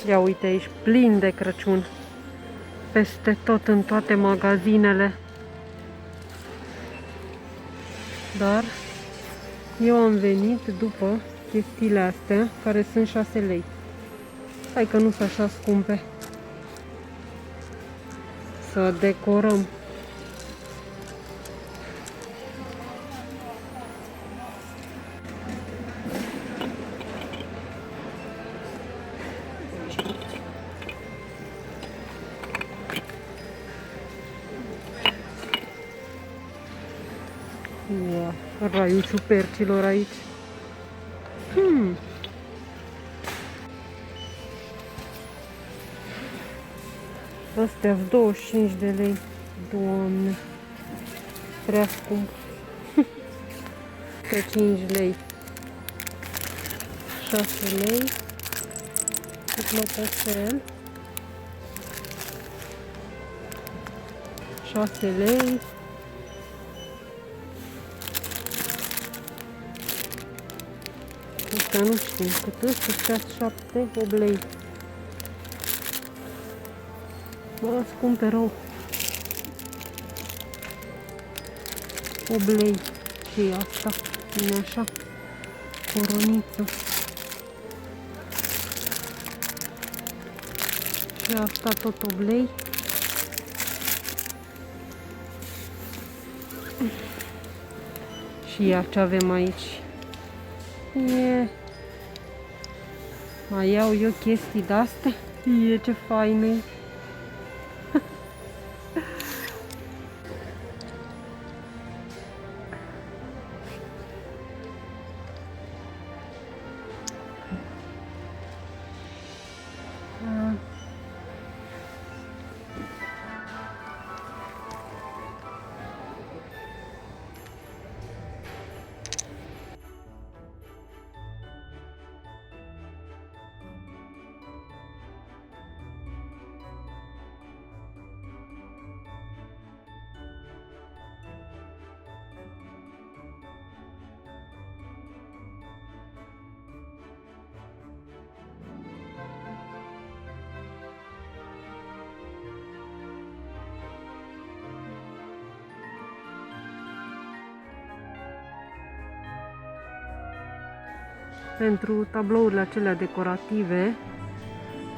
Ia uite aici, plin de Crăciun. Peste tot, în toate magazinele. Dar eu am venit după chestiile astea, care sunt 6 lei. Hai că nu sunt așa scumpe. Să decorăm. Wow, raiul ciupercilor aici. Astea 25 de lei. Doamne, prea scump. Pe 5 lei. 6 lei. Clopoțel. 6 lei. Astea nu știu cât ăsta, 7, 8 lei. Bă, scumpe rău. 8 lei. Și asta, vine așa, coroniță. Și asta tot 8 lei. Și ia ce avem aici. Mai iau eu chestii de-astea? Ce fain e. Pentru tablourile acelea decorative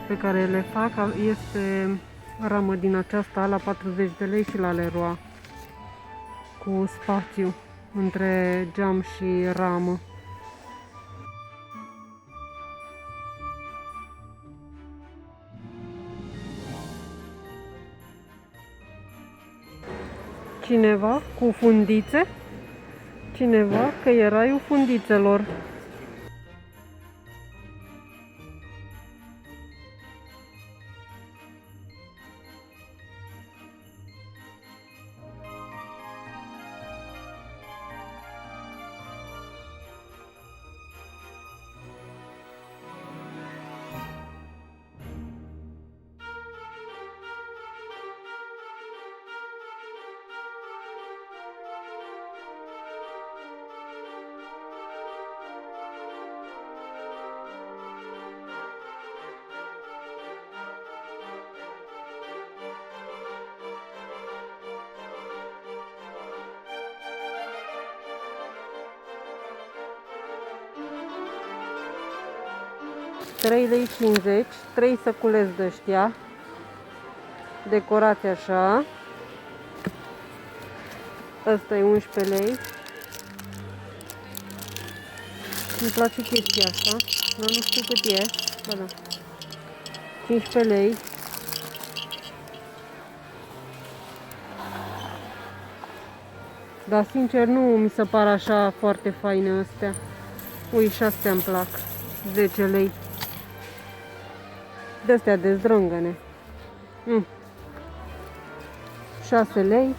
pe care le fac, este ramă din aceasta la 40 de lei și la Leroy, cu spațiu între geam și ramă. Cineva cu fundițe? Cineva că e raiul fundițelor. Lei 50, 3 săculeți de ăștia, decorați așa. Asta e 11 lei. Îmi place chestia asta, dar nu știu cât e. Ba da. 15 lei. Dar sincer nu mi se par așa foarte faine astea. Ui, și astea îmi plac. 10 lei. De-astea de zdrângăne. 6 lei.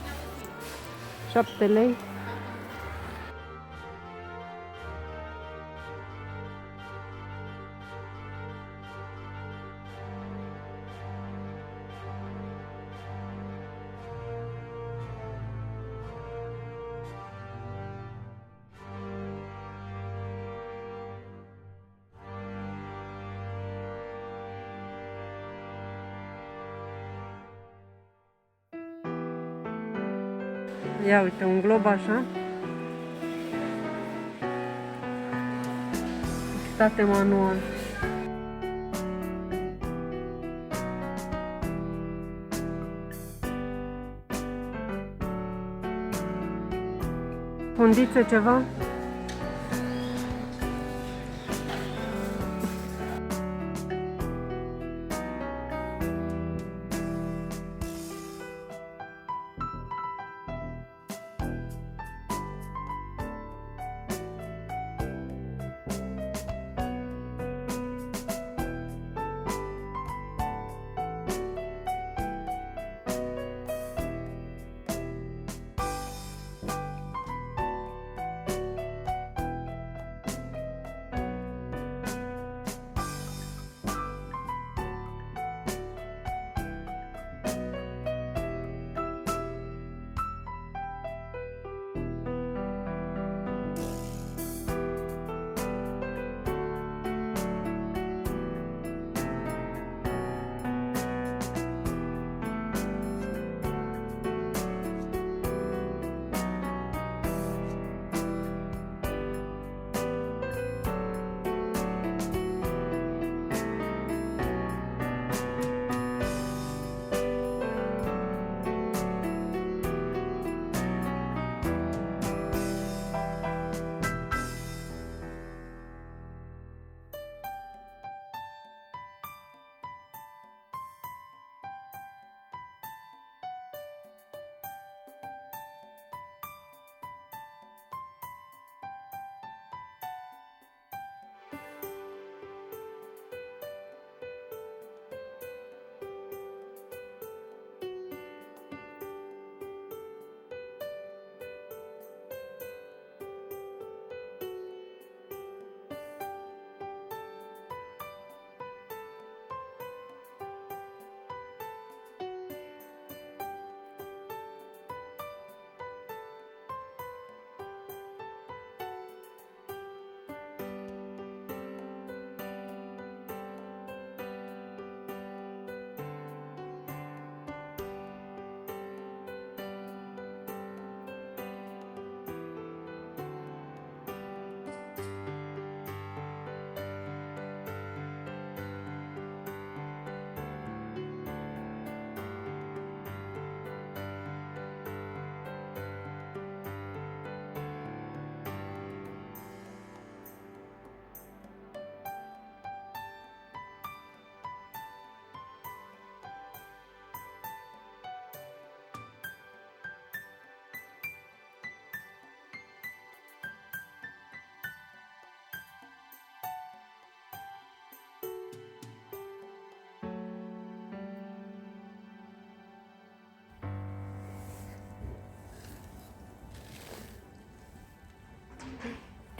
7 lei. Ia uite, un glob așa. State manual. Fundițe ceva?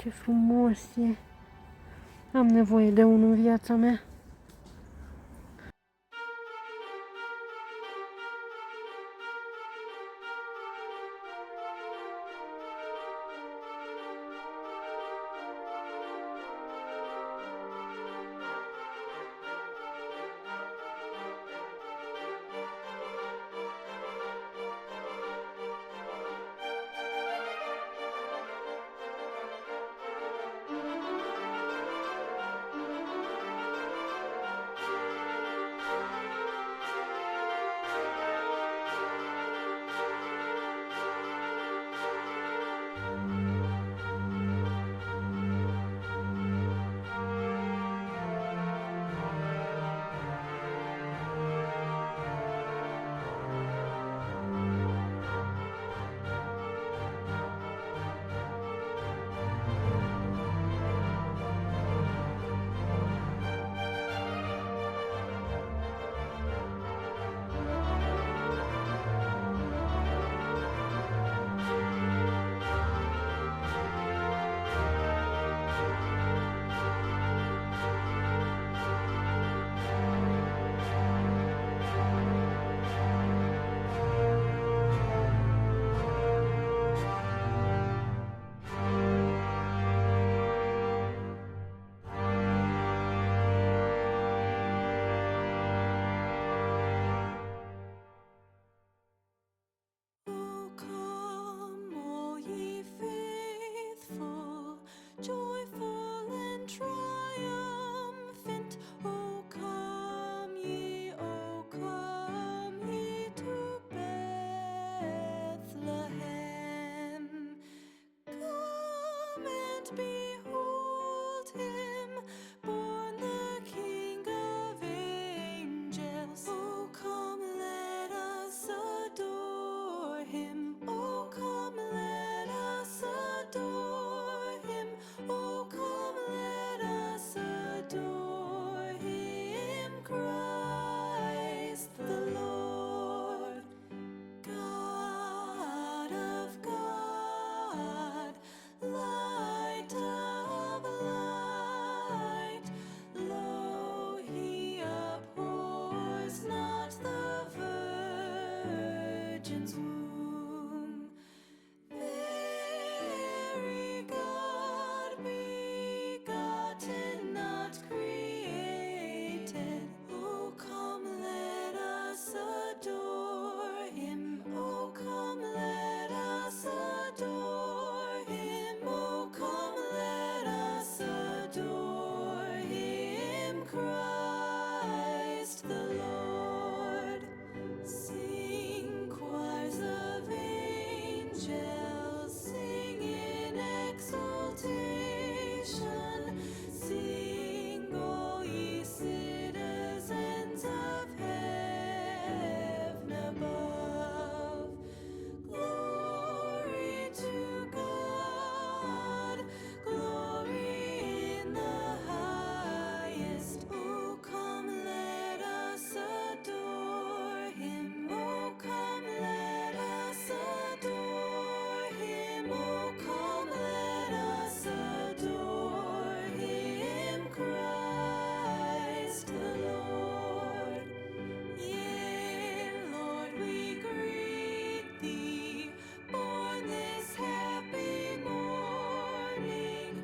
Ce frumos e! Am nevoie de unul în viața mea. and behold him, born the King of angels. Oh, come, let us adore him. Oh, come, let us adore him. Oh, come, let us adore him, Christ the Lord. God of God, light of light, lo, he abhors not the virgin's womb. Very God begotten, not created. Oh, come, let us adore him. Oh, come, let us adore him. Oh, come, let us adore him, Christ the Lord. Sing, choirs of angels, sing in exultation. Sing, all ye citizens of heaven above. Glory to God, glory in the highest. Oh, come, let us adore him. Oh, come, let us adore him. Oh, come, let us adore him, Christ the Lord. Yea, Lord, we greet thee, born this happy morning.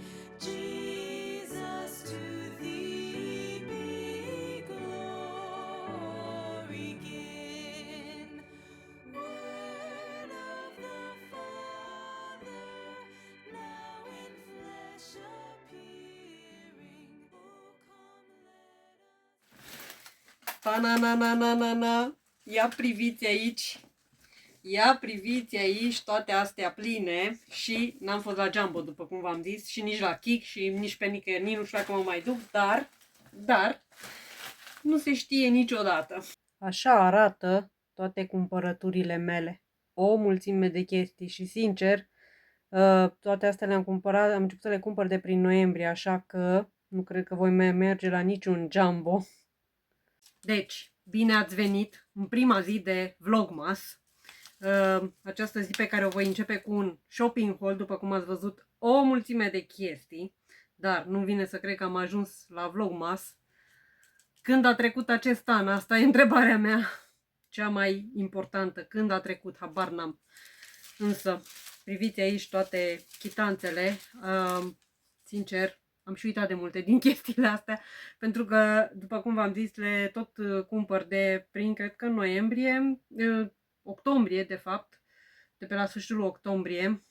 Jesus, to thee be glory given. Word of the Father, now in flesh appearing. Oh, come, let us. Pa-na-na-na-na-na-na. Ia priviți aici. Ia priviți aici toate astea pline și n-am fost la Jumbo, după cum v-am zis, și nici la Kik și nici pe nicăieri, nici nu știu dacă mă mai duc, dar nu se știe niciodată. Așa arată toate cumpărăturile mele. O mulțime de chestii și sincer, toate astea le-am cumpărat, am început să le cumpăr de prin noiembrie, așa că nu cred că voi mai merge la niciun Jumbo. Deci, bine ați venit în prima zi de Vlogmas. Această zi pe care o voi începe cu un shopping haul, după cum ați văzut, o mulțime de chestii, dar nu vine să cred că am ajuns la Vlogmas. Când a trecut acest an? Asta e întrebarea mea cea mai importantă. Când a trecut? Habar n-am. Însă, priviți aici toate chitanțele. Sincer, am și uitat de multe din chestiile astea, pentru că, după cum v-am zis, le tot cumpăr de prin, cred că noiembrie, octombrie, de fapt, de pe la sfârșitul octombrie.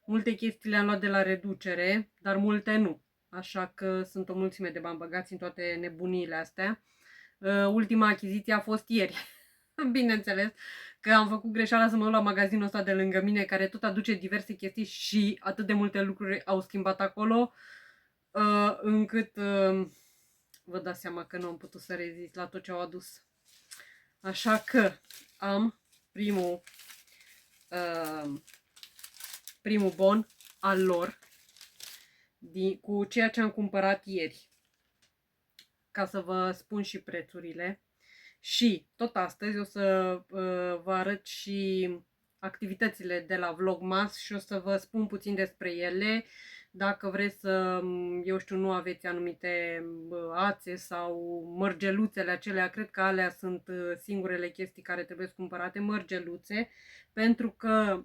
Multe chestii le-am luat de la reducere, dar multe nu. Așa că sunt o mulțime de bani băgați în toate nebuniile astea. Ultima achiziție a fost ieri. Bineînțeles că am făcut greșeala să mă duc la magazinul ăsta de lângă mine, care tot aduce diverse chestii și atât de multe lucruri au schimbat acolo, încât vă dați seama că nu am putut să rezist la tot ce au adus. Așa că am primul bon al lor cu ceea ce am cumpărat ieri, ca să vă spun și prețurile. Și tot astăzi o să vă arăt și activitățile de la Vlogmas și o să vă spun puțin despre ele. Dacă vreți să, eu știu, nu aveți anumite ațe sau mărgeluțele acelea, cred că alea sunt singurele chestii care trebuie cumpărate, mărgeluțe, pentru că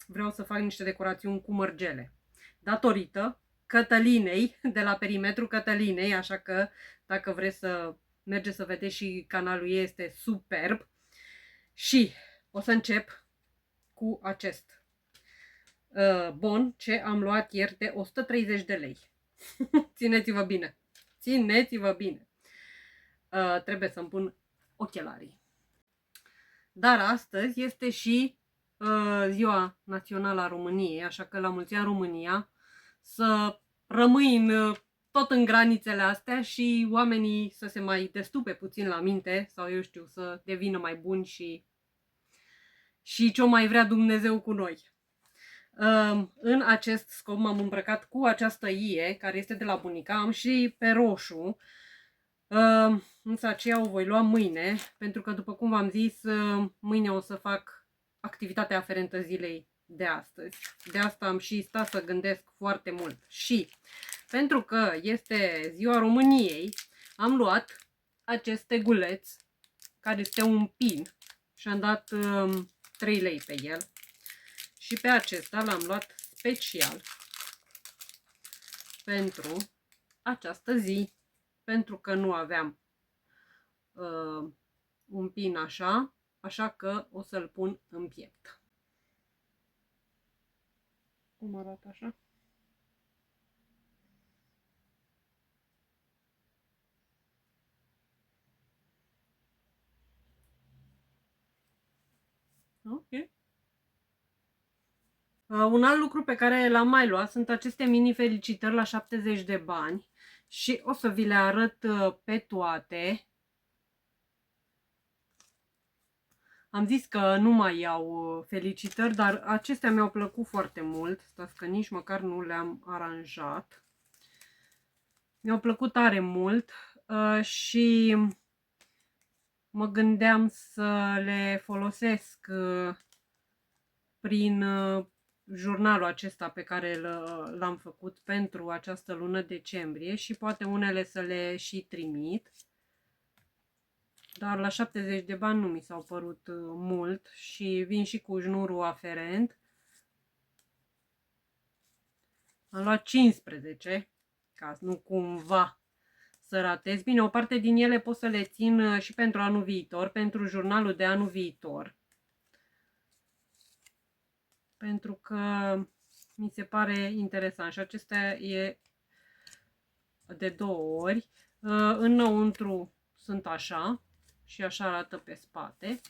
vreau să fac niște decorațiuni cu mărgele. Datorită Cătălinei, de la Perimetru Cătălinei, așa că dacă vreți să mergeți să vedeți și canalul ei, este superb. Și o să încep cu acest bon ce am luat ieri de 130 de lei. Țineți-vă bine! Țineți-vă bine! Trebuie să-mi pun ochelarii. Dar astăzi este și ziua națională a României, așa că la mulți ani România, să rămâi tot în granițele astea și oamenii să se mai destupe puțin la minte sau eu știu, să devină mai buni și ce-o mai vrea Dumnezeu cu noi. În acest scop m-am îmbrăcat cu această ie, care este de la bunica, am și pe roșu, însă aceea o voi lua mâine, pentru că, după cum v-am zis, mâine o să fac activitatea aferentă zilei de astăzi. De asta am și stat să gândesc foarte mult. Și pentru că este ziua României, am luat acest teguleț, care este un pin, și am dat 3 lei pe el. Și pe acesta l-am luat special pentru această zi, pentru că nu aveam un pin așa, așa că o să-l pun în piept. Cum arată așa? Ok. Un alt lucru pe care l-am mai luat sunt aceste mini felicitări la 70 de bani și o să vi le arăt pe toate. Am zis că nu mai iau felicitări, dar acestea mi-au plăcut foarte mult. Stați că nici măcar nu le-am aranjat. Mi-au plăcut tare mult și mă gândeam să le folosesc prin jurnalul acesta pe care l-am făcut pentru această lună decembrie și poate unele să le și trimit. Dar la 70 de bani nu mi s-au părut mult și vin și cu șnurul aferent. Am luat 15, ca nu cumva să ratez. Bine, o parte din ele pot să le țin și pentru anul viitor, pentru jurnalul de anul viitor. Pentru că mi se pare interesant și acesta e de 2 ori. Înăuntru sunt așa și așa arată pe spate.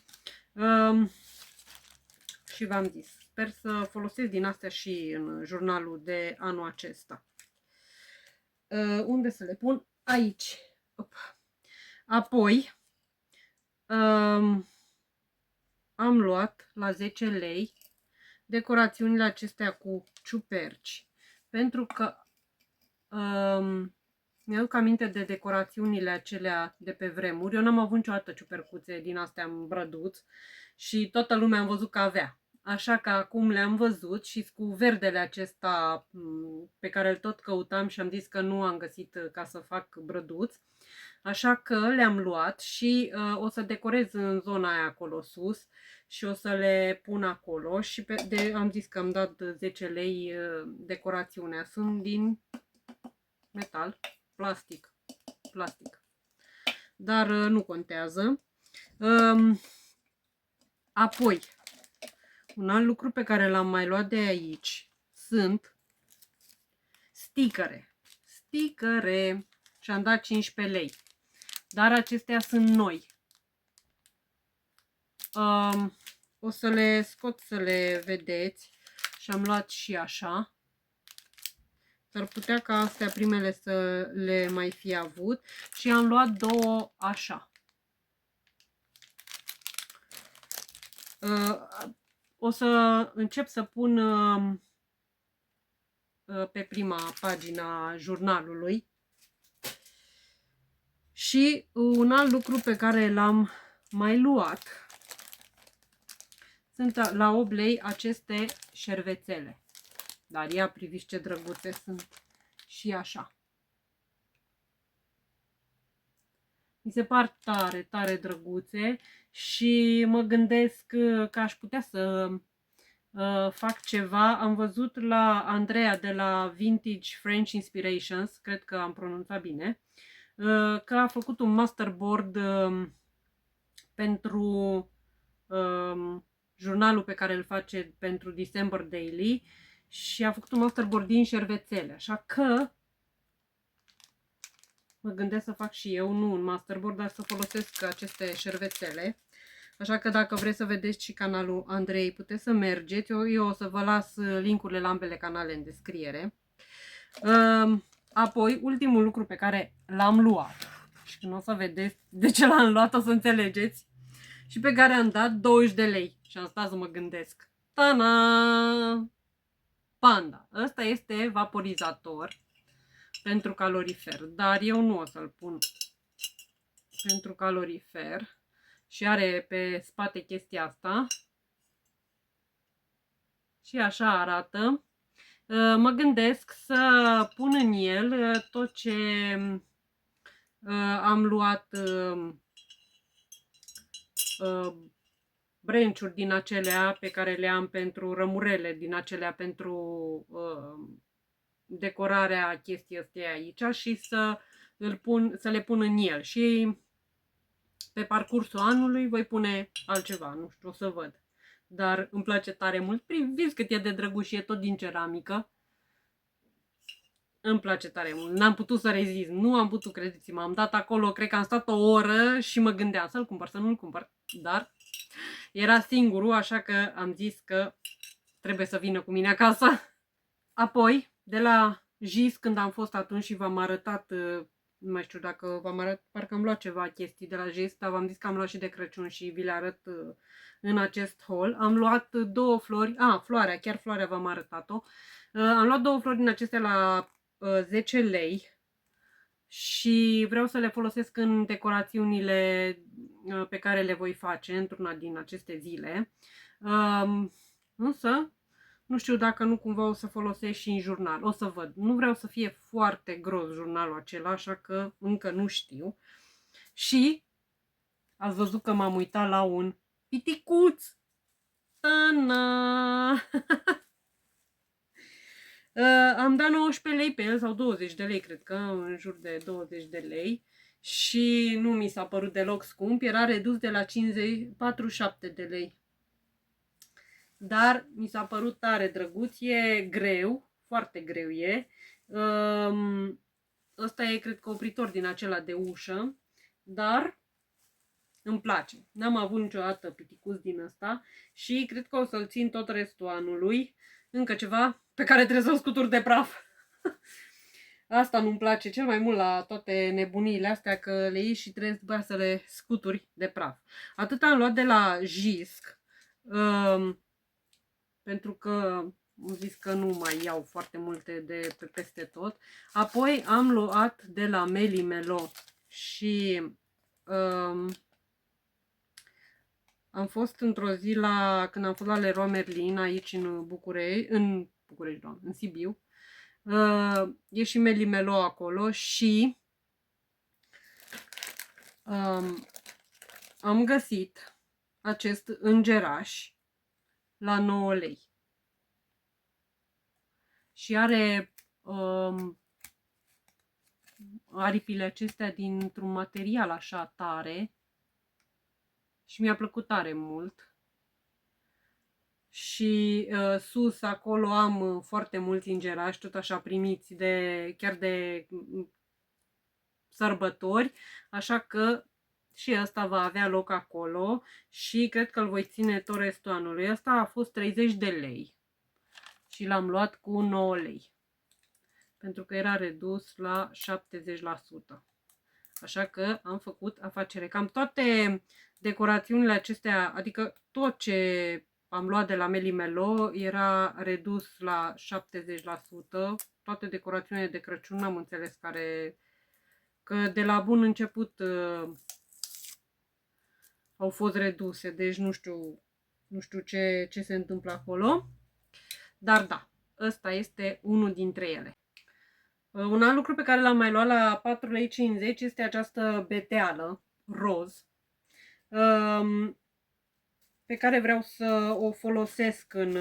Și v-am zis, sper să folosesc din astea și în jurnalul de anul acesta. Unde să le pun? Aici. Apoi am luat la 10 lei decorațiunile acestea cu ciuperci, pentru că mi-aduc aminte de decorațiunile acelea de pe vremuri. Eu n-am avut niciodată ciupercuțe din astea în brăduț și toată lumea am văzut că avea. Așa că acum le-am văzut și cu verdele acesta pe care îl tot căutam și am zis că nu am găsit ca să fac brăduț. Așa că le-am luat și o să decorez în zona aia acolo sus și o să le pun acolo și am zis că am dat 10 lei decorațiunea. Sunt din metal, plastic, dar nu contează. Apoi, un alt lucru pe care l-am mai luat de aici sunt sticăre și am dat 15 lei, dar acestea sunt noi. O să le scot să le vedeți și am luat și așa. S-ar putea ca astea primele să le mai fi avut și am luat 2 așa. O să încep să pun pe prima pagina jurnalului. Și un alt lucru pe care l-am mai luat sunt la 8 lei aceste șervețele. Dar ia priviți ce drăguțe sunt și așa. Mi se par tare, tare drăguțe și mă gândesc că aș putea să fac ceva. Am văzut la Andreea de la Vintage French Inspirations, cred că am pronunțat bine, că a făcut un masterboard pentru jurnalul pe care îl face pentru December Daily și a făcut un masterboard din șervețele, așa că mă gândesc să fac și eu, nu un masterboard, dar să folosesc aceste șervețele. Așa că dacă vreți să vedeți și canalul Andrei, puteți să mergeți. Eu o să vă las linkurile la ambele canale în descriere. Apoi, ultimul lucru pe care l-am luat, și când o să vedeți de ce l-am luat, o să înțelegeți, și pe care am dat 20 de lei. Și am stat să mă gândesc. Ta-na! Panda. Ăsta este vaporizator pentru calorifer, dar eu nu o să-l pun pentru calorifer. Și are pe spate chestia asta. Și așa arată. Mă gândesc să pun în el tot ce am luat branch-uri din acelea pe care le am pentru rămurele, din acelea pentru decorarea chestii astea aici și să le pun în el. Și pe parcursul anului voi pune altceva, nu știu, o să văd. Dar îmi place tare mult. Priviți cât e de drăguț și e tot din ceramică. Îmi place tare mult. N-am putut să rezist. Nu am putut, credeți-mă. Am dat acolo, cred că am stat o oră și mă gândeam să-l cumpăr, să nu-l cumpăr. Dar era singurul, așa că am zis că trebuie să vină cu mine acasă. Apoi, de la JIS, când am fost atunci și v-am arătat, nu mai știu dacă v-am arătat, parcă am luat ceva chestii de la JIS, dar v-am zis că am luat și de Crăciun și vi le arăt în acest haul. Am luat două flori, floarea, chiar floarea v-am arătat-o. Am luat două flori din acestea la 10 lei și vreau să le folosesc în decorațiunile pe care le voi face într-una din aceste zile. Însă, nu știu dacă nu cumva o să folosesc și în jurnal. O să văd. Nu vreau să fie foarte gros jurnalul acela, așa că încă nu știu. Și ați văzut că m-am uitat la un piticuț. Ana! Am dat 19 lei pe el sau 20 de lei, cred că, în jur de 20 de lei. Și nu mi s-a părut deloc scump. Era redus de la 47 de lei. Dar mi s-a părut tare drăguț, e greu, foarte greu e. Ăsta e, cred că, opritor din acela de ușă, dar îmi place. N-am avut niciodată piticuț din ăsta și cred că o să-l țin tot restul anului. Încă ceva pe care trebuie să-l scutur de praf. Asta nu-mi place cel mai mult la toate nebuniile astea, că le iei și trebuie după să le scuturi de praf. Atât am luat de la JISC. Pentru că am zis că nu mai iau foarte multe de pe peste tot. Apoi am luat de la Melimelo și am fost într-o zi când am fost la Leroy Merlin aici în București, în Sibiu. E și Melimelo acolo și am găsit acest îngeraș la 9 lei. Și are aripile acestea dintr-un material așa tare. Și mi-a plăcut tare mult. Și sus acolo am foarte mulți îngerași, tot așa primiți chiar de sărbători. Așa că și ăsta va avea loc acolo și cred că îl voi ține tot restul anului. Ăsta a fost 30 de lei și l-am luat cu 9 lei. Pentru că era redus la 70%. Așa că am făcut afacere. Cam toate decorațiunile acestea, adică tot ce am luat de la Melimelo era redus la 70%. Toate decorațiunile de Crăciun n-am înțeles că de la bun început au fost reduse. Deci nu știu ce se întâmplă acolo. Dar da, ăsta este unul dintre ele. Un alt lucru pe care l-am mai luat la 4,50 lei este această beteală roz, pe care vreau să o folosesc în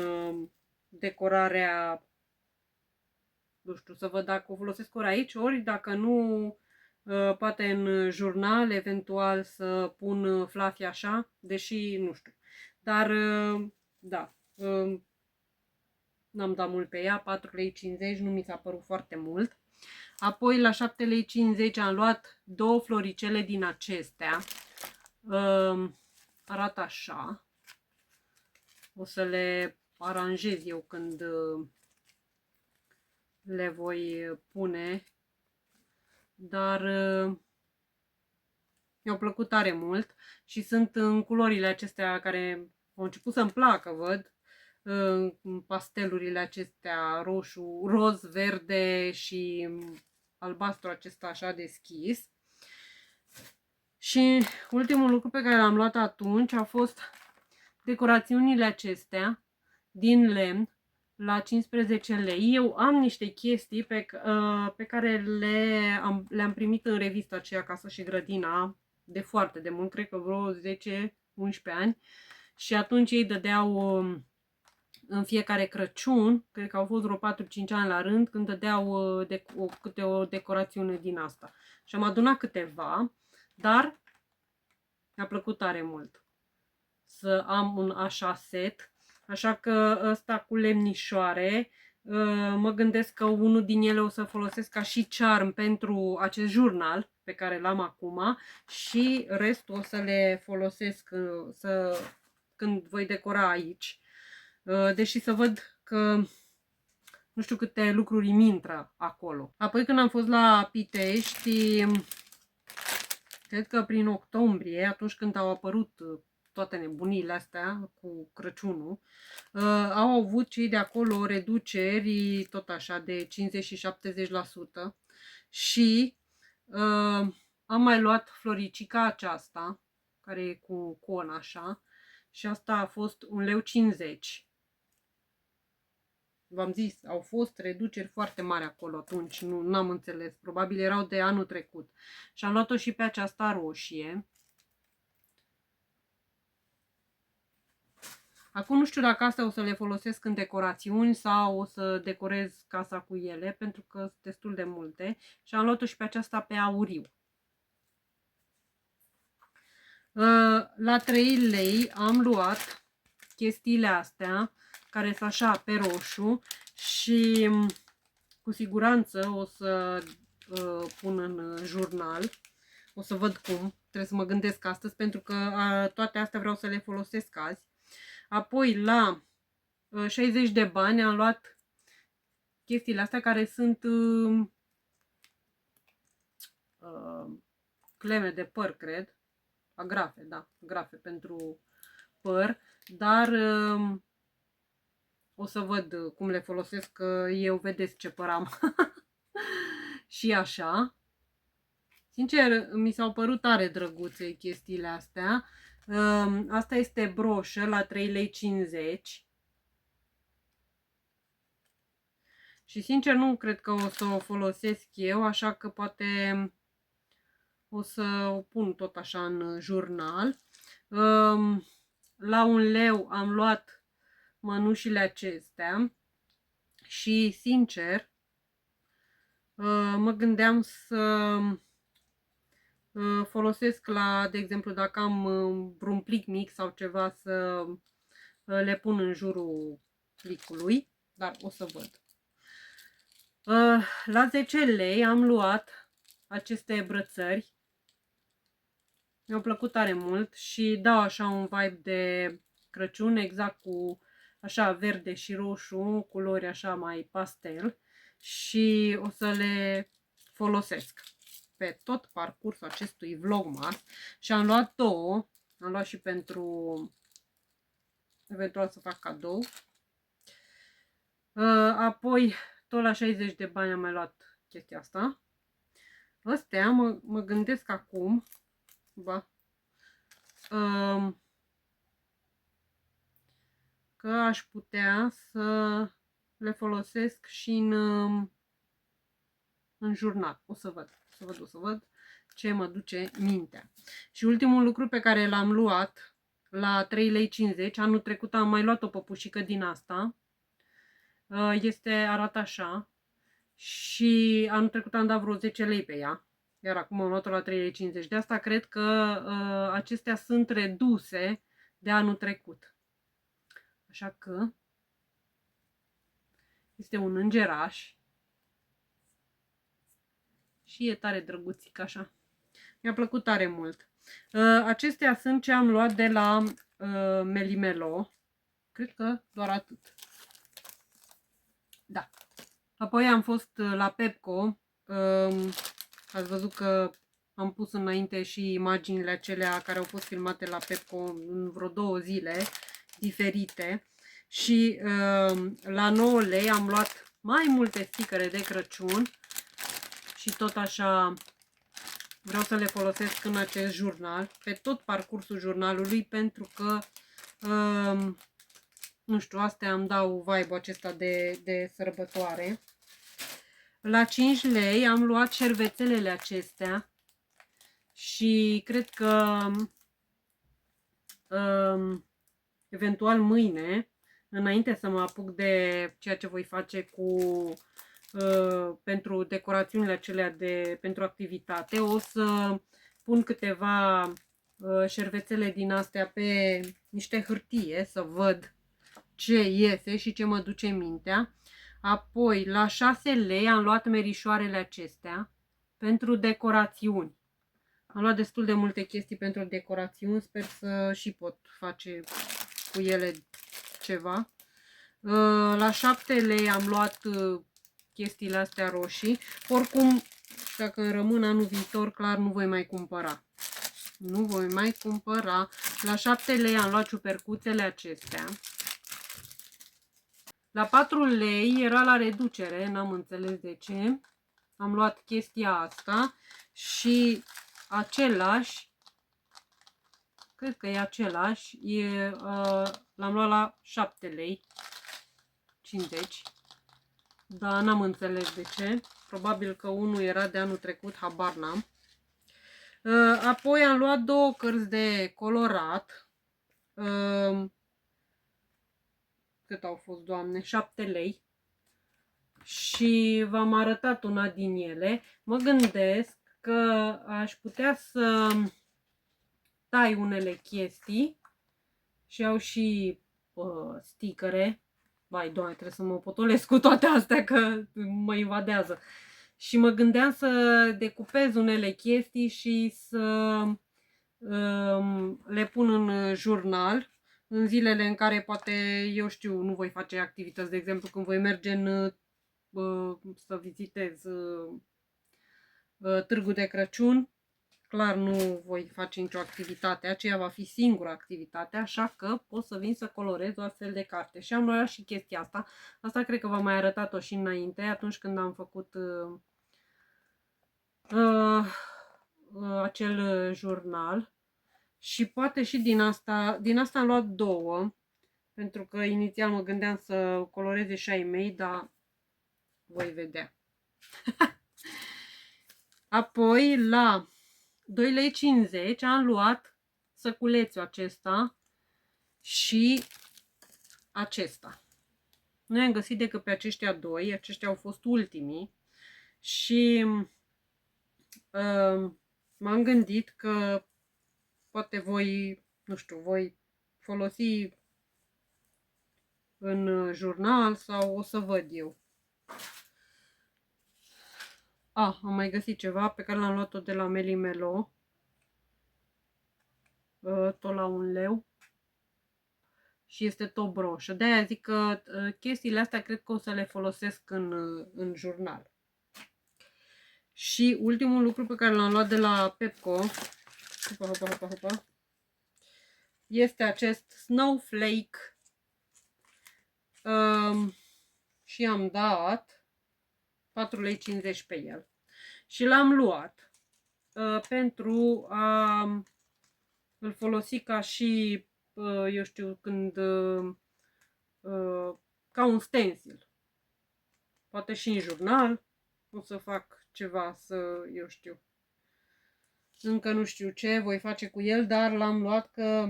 decorarea, nu știu, să văd dacă o folosesc ori aici, ori dacă nu, poate în jurnal, eventual să pun fluffy așa, deși nu știu. Dar, da, n-am dat mult pe ea, 4,50 lei, nu mi s-a părut foarte mult. Apoi la 7,50 lei am luat două floricele din acestea. arată așa. O să le aranjez eu când le voi pune, dar mi-au plăcut tare mult și sunt în culorile acestea care au început să-mi placă, văd, în pastelurile acestea roșu, roz, verde și albastru acesta așa deschis. Și ultimul lucru pe care l-am luat atunci a fost decorațiunile acestea din lemn la 15 lei. Eu am niște chestii pe care le-am primit în revista aceea Casa și Grădina de foarte de mult, cred că vreo 10-11 ani. Și atunci ei dădeau în fiecare Crăciun, cred că au fost vreo 4-5 ani la rând, când dădeau câte o decorațiune din asta. Și am adunat câteva, dar mi-a plăcut tare mult să am un așa set. Așa că ăsta cu lemnișoare, mă gândesc că unul din ele o să folosesc ca și charm pentru acest jurnal pe care l-am acum și restul o să le folosesc când voi decora aici. Deși să văd că nu știu câte lucruri îmi intră acolo. Apoi când am fost la Pitești, cred că prin octombrie, atunci când au apărut toate nebunile astea cu Crăciunul, au avut cei de acolo reduceri tot așa de 50 și 70% și am mai luat floricica aceasta, care e cu con așa, și asta a fost 1,50 lei. V-am zis, au fost reduceri foarte mari acolo atunci, nu am înțeles, probabil erau de anul trecut. Și am luat-o și pe aceasta roșie. Acum nu știu dacă astea o să le folosesc în decorațiuni sau o să decorez casa cu ele, pentru că sunt destul de multe. Și am luat-o și pe aceasta pe auriu. La 3 lei am luat chestiile astea, care sunt așa pe roșu și cu siguranță o să pun în jurnal. O să văd cum. Trebuie să mă gândesc astăzi, pentru că toate astea vreau să le folosesc azi. Apoi la 60 de bani am luat chestiile astea care sunt cleme de păr, cred. Agrafe, da, agrafe pentru păr, dar o să văd cum le folosesc, că eu vedeți ce păr am. Și așa. Sincer, mi s-au părut tare drăguțe chestiile astea. Asta este broșă la 3,50 lei. Și sincer nu cred că o să o folosesc eu, așa că poate o să o pun tot așa în jurnal. La 1 leu am luat mănușile acestea și sincer mă gândeam să folosesc la, de exemplu, dacă am vreun plic mic sau ceva, să le pun în jurul plicului, dar o să văd. La 10 lei am luat aceste brățări. Mi-au plăcut tare mult și dau așa un vibe de Crăciun, exact cu așa verde și roșu, culori așa mai pastel, și o să le folosesc pe tot parcursul acestui vlogmas. Și am luat două, am luat și pentru eventual să fac cadou. Apoi tot la 60 de bani am mai luat chestia asta. Astea mă gândesc acum, că aș putea să le folosesc și în jurnal. O să văd ce mă duce mintea. Și ultimul lucru pe care l-am luat la 3,50 lei, anul trecut am mai luat o păpușică din asta. Arată așa. Și anul trecut am dat vreo 10 lei pe ea. Iar acum am luat-o la 3,50 lei. De asta cred că acestea sunt reduse de anul trecut. Așa că este un îngeraș și e tare drăguțic așa. Mi-a plăcut tare mult. Acestea sunt ce am luat de la Melimelo. Cred că doar atât. Da. Apoi am fost la Pepco. Ați văzut că am pus înainte și imaginile acelea care au fost filmate la Pepco în vreo 2 zile diferite. Și la 9 lei am luat mai multe stickere de Crăciun și tot așa vreau să le folosesc în acest jurnal, pe tot parcursul jurnalului, pentru că nu știu, astea îmi dau vibe-ul acesta de sărbătoare. La 5 lei am luat șervețelele acestea și cred că eventual mâine, înainte să mă apuc de ceea ce voi face cu pentru decorațiunile acelea pentru activitate, o să pun câteva șervețele din astea pe niște hârtie să văd ce iese și ce mă duce mintea. Apoi, la 6 lei am luat merișoarele acestea pentru decorațiuni. Am luat destul de multe chestii pentru decorațiuni, sper să și pot face cu ele ceva. La 7 lei am luat chestiile astea roșii. Oricum, dacă îmi rămân anul viitor, clar nu voi mai cumpăra. Nu voi mai cumpăra. La 7 lei am luat ciupercuțele acestea. La 4 lei era la reducere, n-am înțeles de ce. Am luat chestia asta și același, cred că e același, l-am luat la 7 lei 50, dar n-am înțeles de ce. Probabil că unul era de anul trecut, habar n-am. Apoi am luat 2 cărți de colorat. Cât au fost, Doamne? 7 lei. Și v-am arătat una din ele. Mă gândesc că aș putea să tai unele chestii și au și stickere. Vai, Doamne, trebuie să mă potolesc cu toate astea că mă invadează. Și mă gândeam să decupez unele chestii și să le pun în jurnal în zilele în care poate, eu știu, nu voi face activități, de exemplu când voi merge să vizitez Târgul de Crăciun, clar nu voi face nicio activitate, aceea va fi singura activitate, așa că pot să vin să colorez o astfel de carte. Și am luat și chestia asta. Asta cred că v-am mai arătat-o și înainte, atunci când am făcut acel jurnal. Și poate și din asta am luat 2, pentru că inițial mă gândeam să coloreze și ai mei, dar voi vedea. Apoi la 2,50 lei am luat săculețul acesta și acesta. Noi am găsit decât pe aceștia 2, aceștia au fost ultimii și m-am gândit că poate voi, nu știu, voi folosi în jurnal sau o să văd eu. Am mai găsit ceva pe care l-am luat-o de la Melimelo. Tot la 1 leu. Și este tot broșă. De-aia zic că chestiile astea cred că o să le folosesc în jurnal. Și ultimul lucru pe care l-am luat de la Pepco este acest Snowflake. Și am dat 4,50 lei pe el. Și l-am luat pentru a îl folosi ca și, eu știu, când ca un stencil. Poate și în jurnal. O să fac ceva eu știu. Încă nu știu ce voi face cu el, dar l-am luat că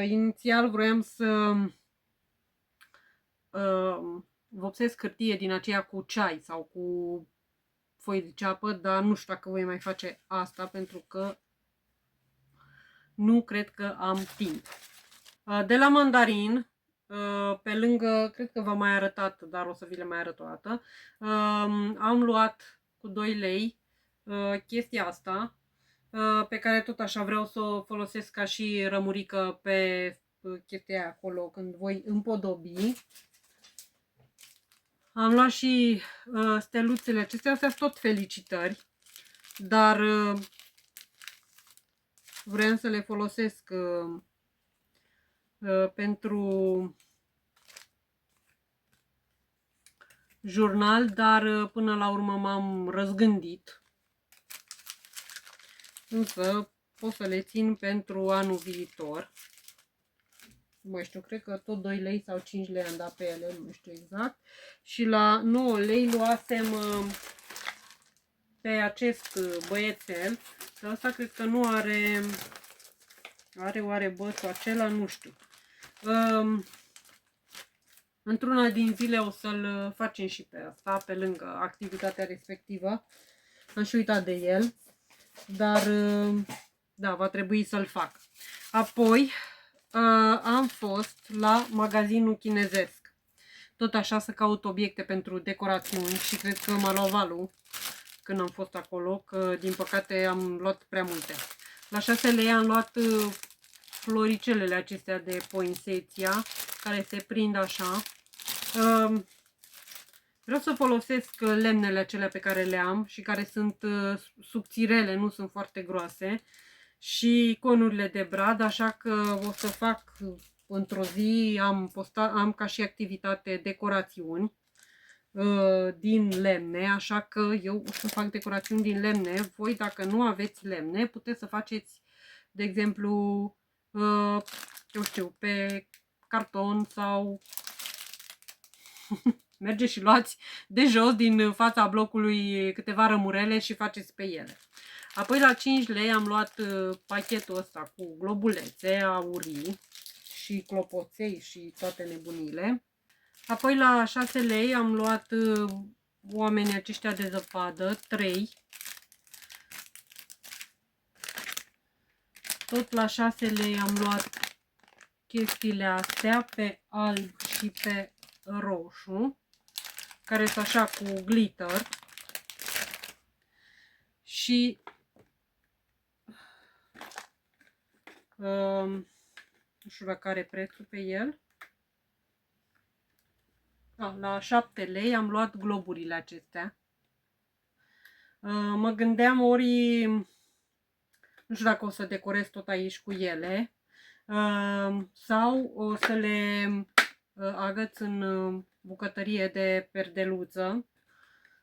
inițial vroiam să vopsesc hârtie din aceea cu ceai sau cu foi de ceapă, dar nu știu dacă voi mai face asta pentru că nu cred că am timp. De la Mandarin, pe lângă, cred că v-am mai arătat, dar o să vi le mai arăt o dată, am luat cu 2 lei chestia asta. pe care tot așa vreau să o folosesc ca și rămurică pe chestia aia acolo când voi împodobi. Am luat și steluțele acestea, astea sunt tot felicitări, dar vreau să le folosesc pentru jurnal, dar până la urmă m-am răzgândit. Însă pot să le țin pentru anul viitor. Nu mai știu, cred că tot 2 lei sau 5 lei am dat pe ele, nu știu exact. Și la 9 lei luasem pe acest băiețel. Dar asta cred că nu are... Are oare bățul acela? Nu știu. Într-una din zile o să-l facem și pe asta, pe lângă activitatea respectivă. Am și uitat de el. Dar, da, va trebui să-l fac. Apoi, am fost la magazinul chinezesc. Tot așa să caut obiecte pentru decorațiuni și cred că m-a luat valul când am fost acolo, că din păcate am luat prea multe. La 6 lei am luat floricelele acestea de poinsettia, care se prind așa. Vreau să folosesc lemnele acelea pe care le am și care sunt subțirele, nu sunt foarte groase. Și conurile de brad, așa că o să fac într-o zi, am ca și activitate decorațiuni din lemne, așa că eu o să fac decorațiuni din lemne. Voi, dacă nu aveți lemne, puteți să faceți, de exemplu, eu știu, pe carton sau mergeți și luați de jos din fața blocului câteva rămurele și faceți pe ele. Apoi la 5 lei am luat pachetul ăsta cu globulețe, aurii și clopoței și toate nebunile. Apoi la 6 lei am luat oamenii aceștia de zăpadă, 3. Tot la 6 lei am luat chestiile astea pe alb și pe roșu, care sunt așa cu glitter. Și nu știu dacă are prețul pe el. La 7 lei am luat globurile acestea. Mă gândeam ori, nu știu dacă o să decorez tot aici cu ele sau o să le agăț în bucătărie de perdeluță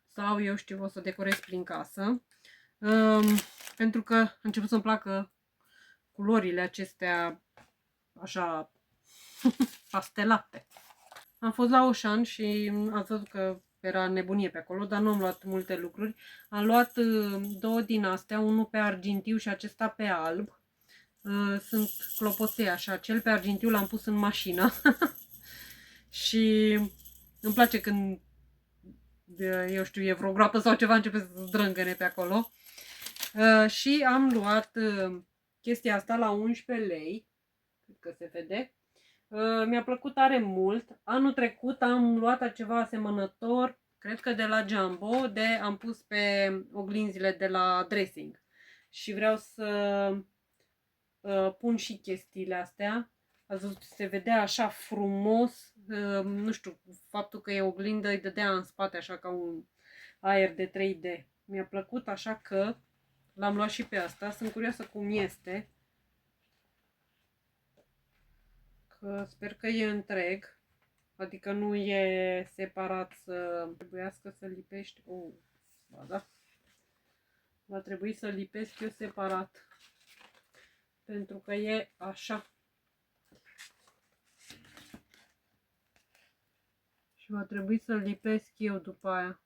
sau eu știu, o să decorez prin casă. Pentru că a început să-mi placă culorile acestea așa pastelate. Am fost la Auchan și ați văzut că era nebunie pe acolo, dar nu am luat multe lucruri. Am luat 2 din astea, unul pe argintiu și acesta pe alb. Sunt clopoței așa, cel pe argintiu l-am pus în mașină. Și îmi place când, eu știu, e vreo groapă sau ceva, începe să zdrângăne pe acolo. Și am luat chestia asta la 11 lei, cred că se vede. Mi-a plăcut tare mult. Anul trecut am luat ceva asemănător, cred că de la Jumbo, am pus pe oglinzile de la dressing. Și vreau să pun și chestiile astea. Ați văzut, se vedea așa frumos. Nu știu, faptul că e oglindă îi dădea în spate așa ca un aer de 3D. Mi-a plăcut, așa că l-am luat și pe asta. Sunt curioasă cum este. Că sper că e întreg. Adică nu e separat să trebuiască să lipești. Da. Va trebui să lipesc eu separat. Pentru că e așa. Și va trebui să lipesc eu după aia.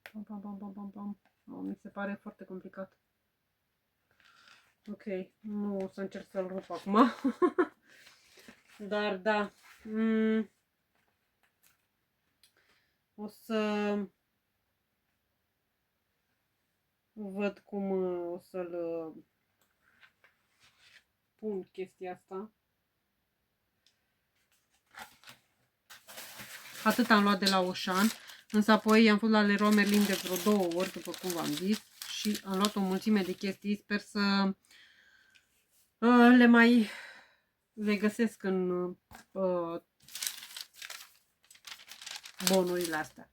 Mi se pare foarte complicat. Ok, nu o să încerc să-l rup acum. Dar da. O să văd cum o să-l pun chestia asta. Atât am luat de la Auchan, însă apoi am fost la Leroy Merlin de vreo 2 ori, după cum v-am zis, și am luat o mulțime de chestii. Sper să Le mai le găsesc în bonurile astea.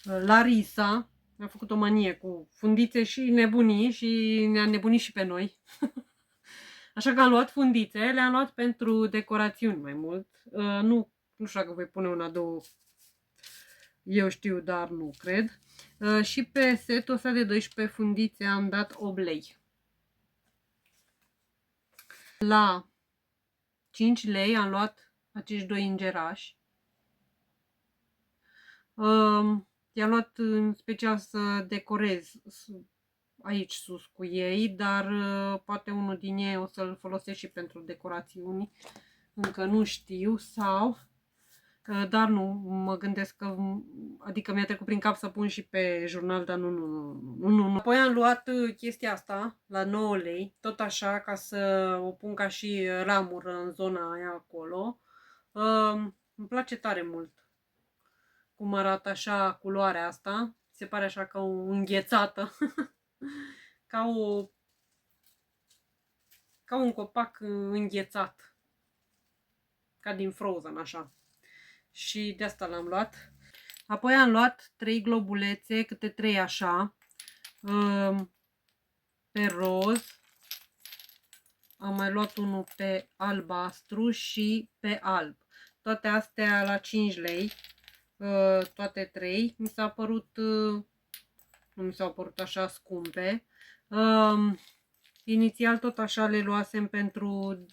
Larisa a făcut o manie cu fundițe și nebunii și ne-a nebunit și pe noi. Așa că am luat fundițe, le-am luat pentru decorațiuni mai mult. Nu știu dacă voi pune una, două, eu știu, dar nu cred. Și pe setul ăsta de 12 fundițe am dat 8 lei. La 5 lei am luat acești doi îngerași. I-am luat în special să decorez aici sus cu ei, dar poate unul din ei o să-l folosesc și pentru decorațiuni. Încă nu știu, sau... Dar nu, mă gândesc că... Adică mi-a trecut prin cap să pun și pe jurnal, dar nu. Apoi am luat chestia asta la 9 lei, tot așa, ca să o pun ca și ramură în zona aia acolo. Îmi place tare mult cum arată așa culoarea asta. Se pare așa ca o înghețată. ca un copac înghețat. Ca din Frozen, așa. Și de asta l-am luat. Apoi am luat 3 globulețe, câte 3 așa, pe roz. Am mai luat unul pe albastru și pe alb. Toate astea la 5 lei. Toate 3. Mi s-a părut, nu mi s-au părut așa scumpe. Inițial tot așa le luasem pentru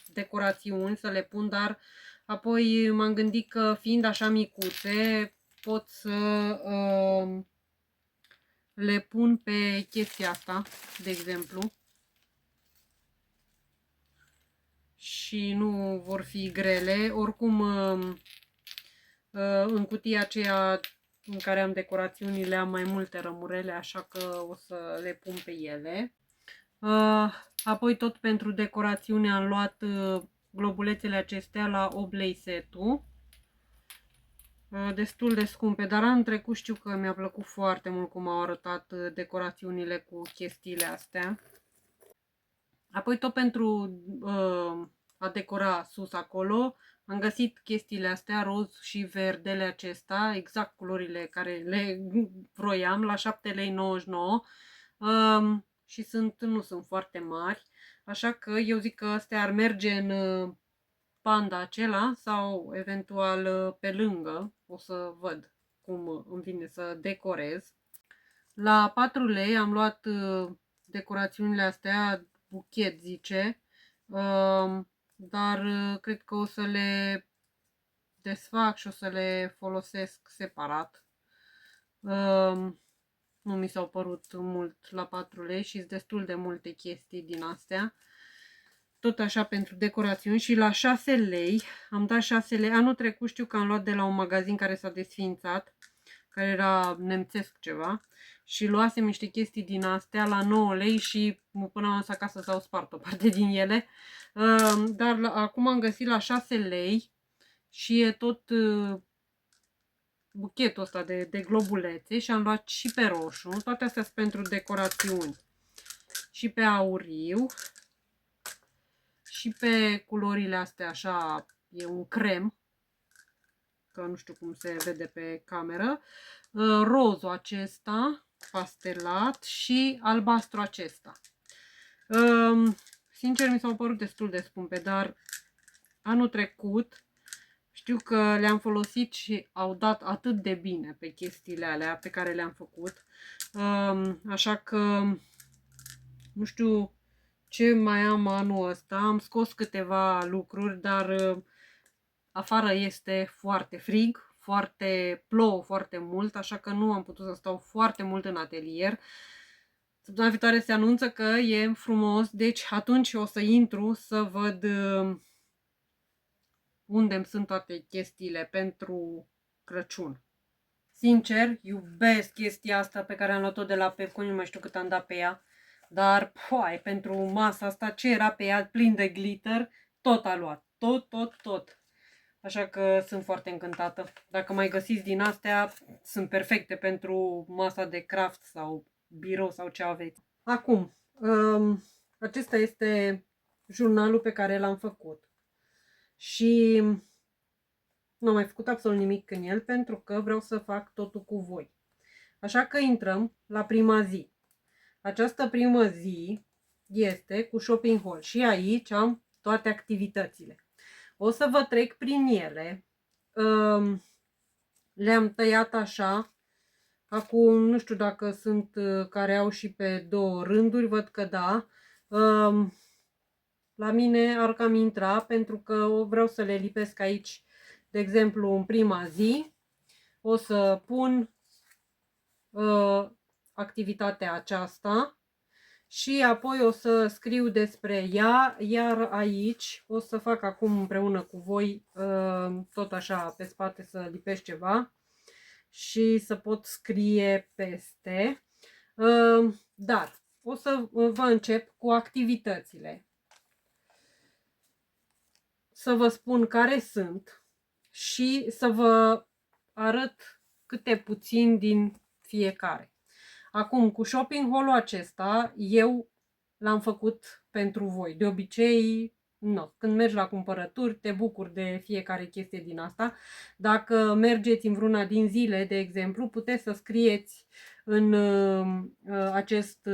decorațiuni să le pun, dar apoi m-am gândit că fiind așa micuțe pot să le pun pe chestia asta, de exemplu. Și nu vor fi grele. Oricum în cutia aceea în care am decorațiunile am mai multe rămurele, așa că o să le pun pe ele. Apoi tot pentru decorațiune am luat globulețele acestea la 8 lei setul. Destul de scumpe, dar anul trecut știu că mi-a plăcut foarte mult cum au arătat decorațiunile cu chestiile astea. Apoi tot pentru a decora sus acolo am găsit chestiile astea, roz și verdele acesta, exact culorile care le vroiam, la 7,99 lei. Și nu sunt foarte mari, așa că eu zic că astea ar merge în panda acela sau eventual pe lângă. O să văd cum îmi vine să decorez. La 4 lei am luat decorațiunile astea, buchet zice, dar cred că o să le desfac și o să le folosesc separat. Nu mi s-au părut mult la 4 lei și sunt destul de multe chestii din astea. Tot așa pentru decorațiuni. Și la 6 lei, am dat 6 lei. Anul trecut știu că am luat de la un magazin care s-a desființat, care era nemțesc ceva. Și luasem niște chestii din astea la 9 lei și până am ajuns acasă s-au spart o parte din ele. Dar acum am găsit la 6 lei și e tot buchetul ăsta de globulețe și am luat și pe roșu. Toate astea sunt pentru decorațiuni. Și pe auriu. Și pe culorile astea așa, e un crem. Că nu știu cum se vede pe cameră. Rozul acesta, pastelat, și albastru acesta. Sincer, mi s-au părut destul de scumpe, dar anul trecut știu că le-am folosit și au dat atât de bine pe chestiile alea pe care le-am făcut. Așa că nu știu ce mai am anul ăsta. Am scos câteva lucruri, dar afară este foarte frig, plouă foarte mult, așa că nu am putut să stau foarte mult în atelier. Săptămâna viitoare se anunță că e frumos, deci atunci o să intru să văd unde îmi sunt toate chestiile pentru Crăciun. Sincer, iubesc chestia asta pe care am luat-o de la Pepco, nu mai știu cât am dat pe ea. Dar, poai, pentru masa asta, ce era pe ea plin de glitter, tot a luat. Tot. Așa că sunt foarte încântată. Dacă mai găsiți din astea, sunt perfecte pentru masa de craft sau birou sau ce aveți. Acum, acesta este jurnalul pe care l-am făcut. Și nu am mai făcut absolut nimic în el pentru că vreau să fac totul cu voi. Așa că intrăm la prima zi. Această primă zi este cu shopping haul și aici am toate activitățile. O să vă trec prin ele. Le-am tăiat așa. Acum nu știu dacă sunt care au și pe două rânduri, văd că da. La mine ar cam intra pentru că vreau să le lipesc aici, de exemplu, în prima zi. O să pun activitatea aceasta și apoi o să scriu despre ea, iar aici o să fac acum împreună cu voi tot așa pe spate să lipești ceva și să pot scrie peste. Dar o să vă încep cu activitățile. Să vă spun care sunt și să vă arăt câte puțin din fiecare. Acum, cu shopping haul-ul acesta, eu l-am făcut pentru voi. De obicei, nu. Când mergi la cumpărături, te bucuri de fiecare chestie din asta. Dacă mergeți în vreuna din zile, de exemplu, puteți să scrieți în acest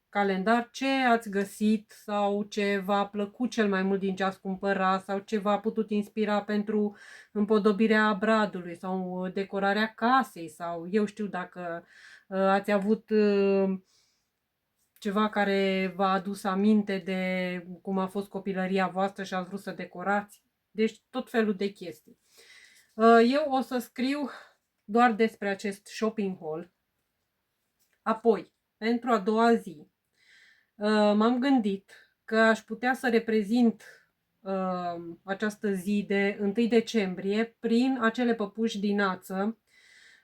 calendar ce ați găsit sau ce v-a plăcut cel mai mult din ce ați cumpărat sau ce v-a putut inspira pentru împodobirea bradului sau decorarea casei sau eu știu dacă ați avut ceva care v-a adus aminte de cum a fost copilăria voastră și ați vrut să decorați. Deci tot felul de chestii. Eu o să scriu doar despre acest shopping haul. Apoi, pentru a doua zi, m-am gândit că aș putea să reprezint această zi de 1 decembrie prin acele păpuși din ață.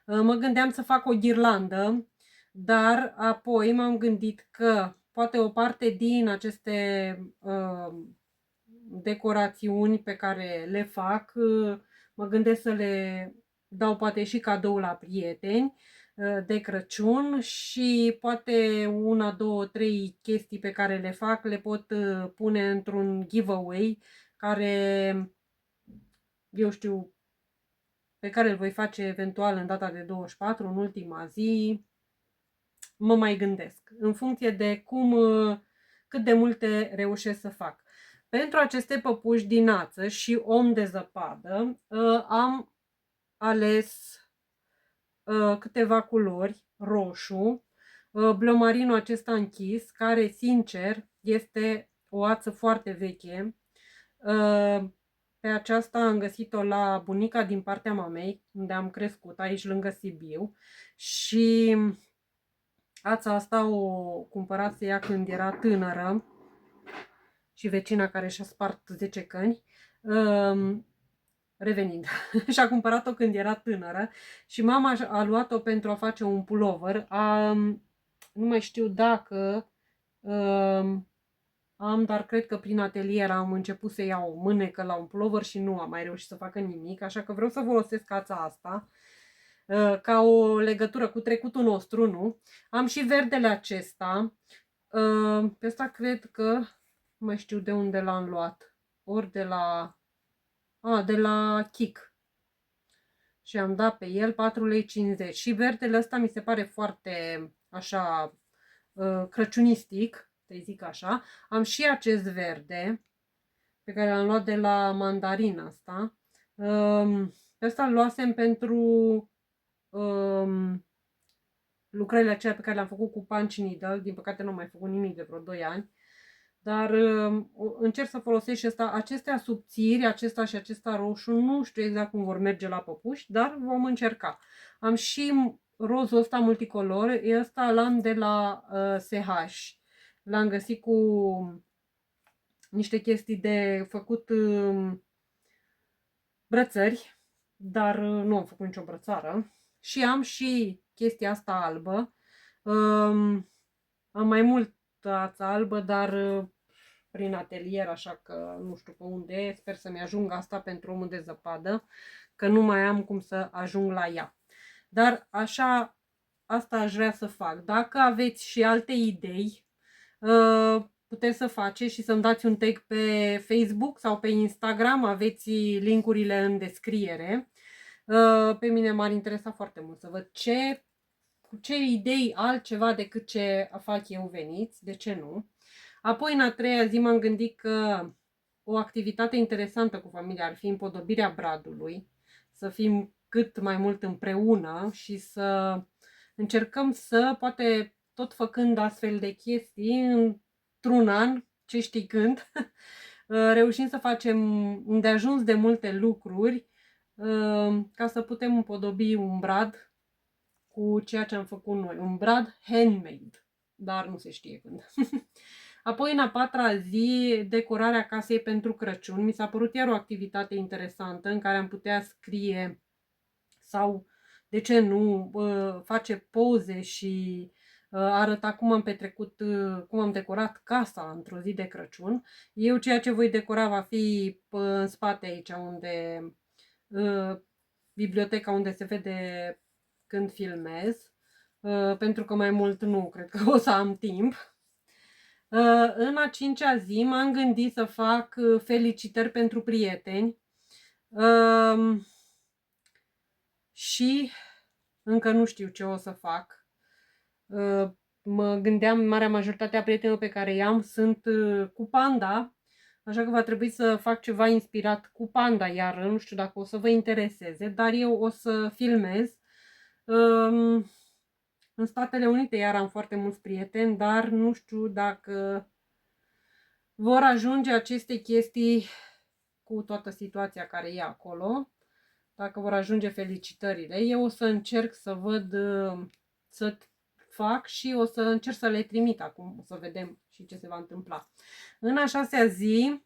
Mă gândeam să fac o ghirlandă, dar apoi m-am gândit că poate o parte din aceste decorațiuni pe care le fac, mă gândesc să le dau poate și cadou la prieteni de Crăciun și poate una, două, trei chestii pe care le fac le pot pune într-un giveaway care, eu știu, pe care îl voi face eventual în data de 24, în ultima zi. Mă mai gândesc, în funcție de cât de multe reușesc să fac. Pentru aceste păpuși din ață și om de zăpadă am ales câteva culori, roșu, blomarinul acesta închis, care sincer este o ață foarte veche. Pe aceasta am găsit-o la bunica din partea mamei, unde am crescut, aici lângă Sibiu. Și ața asta o cumpărase ea când era tânără și vecina care și-a spart 10 căni. Revenind, și-a cumpărat-o când era tânără și mama a luat-o pentru a face un pullover. Nu mai știu dacă am, dar cred că prin atelier am început să iau o mânecă la un pullover și nu am mai reușit să facă nimic, așa că vreau să folosesc ața asta ca o legătură cu trecutul nostru, nu? Am și verdele acesta. Pe ăsta cred că nu mai știu de unde l-am luat. Ori de la Kik. Și am dat pe el 4,50 lei. Și verdele ăsta mi se pare foarte așa crăciunistic, să zic așa. Am și acest verde pe care l-am luat de la mandarina asta. Pe ăsta îl luasem pentru lucrările acelea pe care le-am făcut cu punch needle. Din păcate nu am mai făcut nimic de vreo 2 ani. Dar încerc să folosesc și asta. Acestea subțiri, acesta și acesta roșu, nu știu exact cum vor merge la păpuși, dar vom încerca. Am și rozul ăsta multicolor, ăsta l-am de la SH. L-am găsit cu niște chestii de făcut brățări, dar nu am făcut nicio brățară. Și am și chestia asta albă. Am mai mult ața albă, dar prin atelier, așa că nu știu pe unde e. Sper să-mi ajung asta pentru omul de zăpadă, că nu mai am cum să ajung la ea. Dar așa, asta aș vrea să fac. Dacă aveți și alte idei, puteți să faceți și să-mi dați un tag pe Facebook sau pe Instagram, aveți linkurile în descriere. Pe mine m-ar interesa foarte mult să văd cu ce idei altceva decât ce fac eu veniți, de ce nu. Apoi, în a treia zi, m-am gândit că o activitate interesantă cu familia ar fi împodobirea bradului, să fim cât mai mult împreună și să încercăm să, poate tot făcând astfel de chestii, într-un an, ce știi când, reușim să facem îndeajuns de multe lucruri ca să putem împodobi un brad cu ceea ce am făcut noi. Un brad handmade, dar nu se știe când. Apoi, în a patra zi, decorarea casei pentru Crăciun. Mi s-a părut iar o activitate interesantă în care am putea scrie sau, de ce nu, face poze și arăta cum am petrecut, cum am decorat casa într-o zi de Crăciun. Eu ceea ce voi decora va fi în spate aici, unde biblioteca unde se vede când filmez, pentru că mai mult nu cred că o să am timp. În a cincea zi m-am gândit să fac felicitări pentru prieteni și încă nu știu ce o să fac. Mă gândeam, marea majoritate a prietenilor pe care i-am sunt cu panda, așa că va trebui să fac ceva inspirat cu panda, iar nu știu dacă o să vă intereseze, dar eu o să filmez. În Statele Unite iar am foarte mulți prieteni, dar nu știu dacă vor ajunge aceste chestii cu toată situația care e acolo, dacă vor ajunge felicitările. Eu o să încerc să văd, să fac și o să încerc să le trimit acum, o să vedem și ce se va întâmpla. În a șasea zi,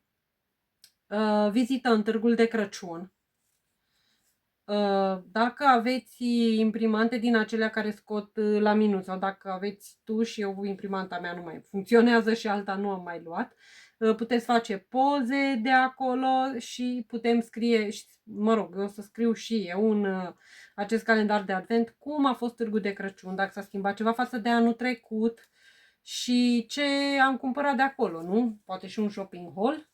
vizită în Târgul de Crăciun. Dacă aveți imprimante din acelea care scot la minut sau dacă aveți tu și eu, imprimanta mea nu mai funcționează și alta nu am mai luat, puteți face poze de acolo și putem scrie, mă rog, eu o să scriu și eu în acest calendar de advent cum a fost Târgul de Crăciun, dacă s-a schimbat ceva față de anul trecut și ce am cumpărat de acolo, nu? Poate și un shopping haul,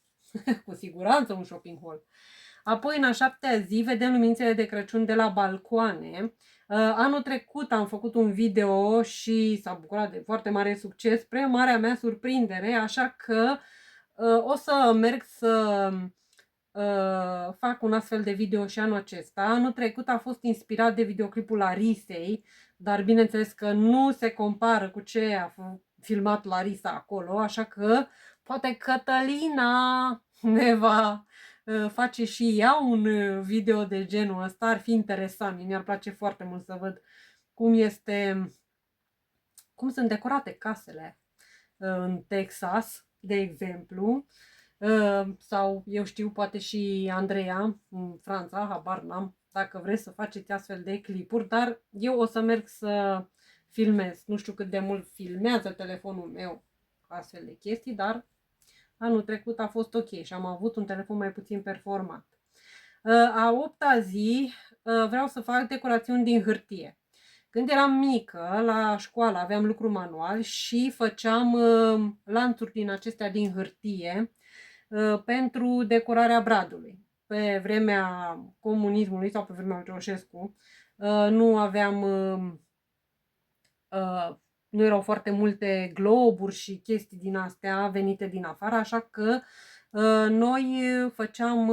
cu siguranță un shopping haul. Apoi, în a șaptea zi, vedem luminițele de Crăciun de la balcoane. Anul trecut am făcut un video și s-a bucurat de foarte mare succes, spre marea mea surprindere, așa că o să merg să fac un astfel de video și anul acesta. Anul trecut a fost inspirat de videoclipul Larisei, dar bineînțeles că nu se compară cu ce a filmat Larisa acolo, așa că poate Cătălina ne va face și ea un video de genul ăsta, ar fi interesant. Mi-ar place foarte mult să văd cum sunt decorate casele în Texas, de exemplu, sau eu știu, poate și Andreea în Franța, habar n-am, dacă vreți să faceți astfel de clipuri, dar eu o să merg să filmez. Nu știu cât de mult filmează telefonul meu astfel de chestii, dar anul trecut a fost ok și am avut un telefon mai puțin performant. A opta zi vreau să fac decorațiuni din hârtie. Când eram mică, la școală aveam lucru manual și făceam lanțuri din acestea din hârtie pentru decorarea bradului. Pe vremea comunismului sau pe vremea Ceaușescu nu aveam nu erau foarte multe globuri și chestii din astea venite din afară, așa că noi făceam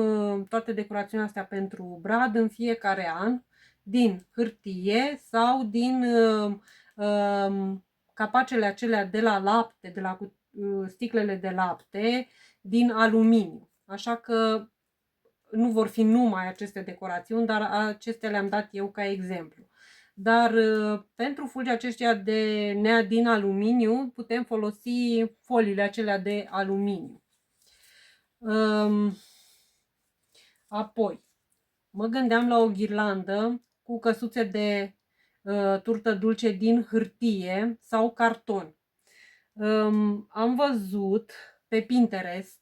toate decorațiunile astea pentru brad în fiecare an din hârtie sau din capacele acelea de la lapte, de la sticlele de lapte, din aluminiu. Așa că nu vor fi numai aceste decorațiuni, dar acestea le-am dat eu ca exemplu. Dar pentru fulgi aceștia din aluminiu putem folosi foliile acelea de aluminiu. Apoi, mă gândeam la o ghirlandă cu căsuțe de turtă dulce din hârtie sau carton. Am văzut pe Pinterest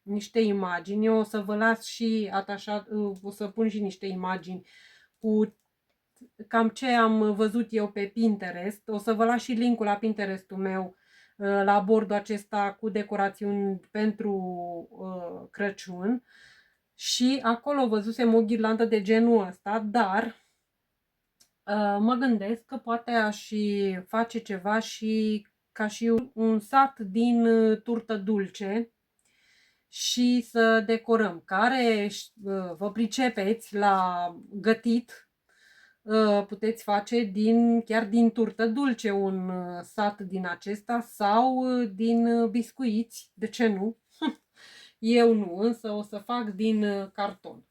niște imagini. Eu o să vă las și atașat, o să pun și niște imagini cu cam ce am văzut eu pe Pinterest. O să vă las și linkul la Pinterestul meu la bordul acesta cu decorațiuni pentru Crăciun. Și acolo văzusem o ghirlandă de genul ăsta, dar mă gândesc că poate aș și face ceva și ca și un sat din turtă dulce și să decorăm. Care vă pricepeți la gătit, puteți face chiar din turtă dulce un sat din acesta sau din biscuiți, de ce nu? Eu nu, însă o să fac din carton.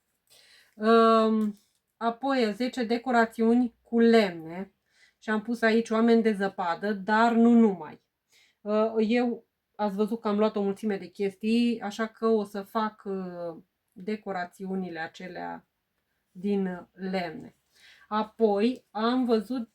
Apoi 10 decorațiuni cu lemne și am pus aici oameni de zăpadă, dar nu numai. Eu ați văzut că am luat o mulțime de chestii, așa că o să fac decorațiunile acelea din lemne. Apoi am văzut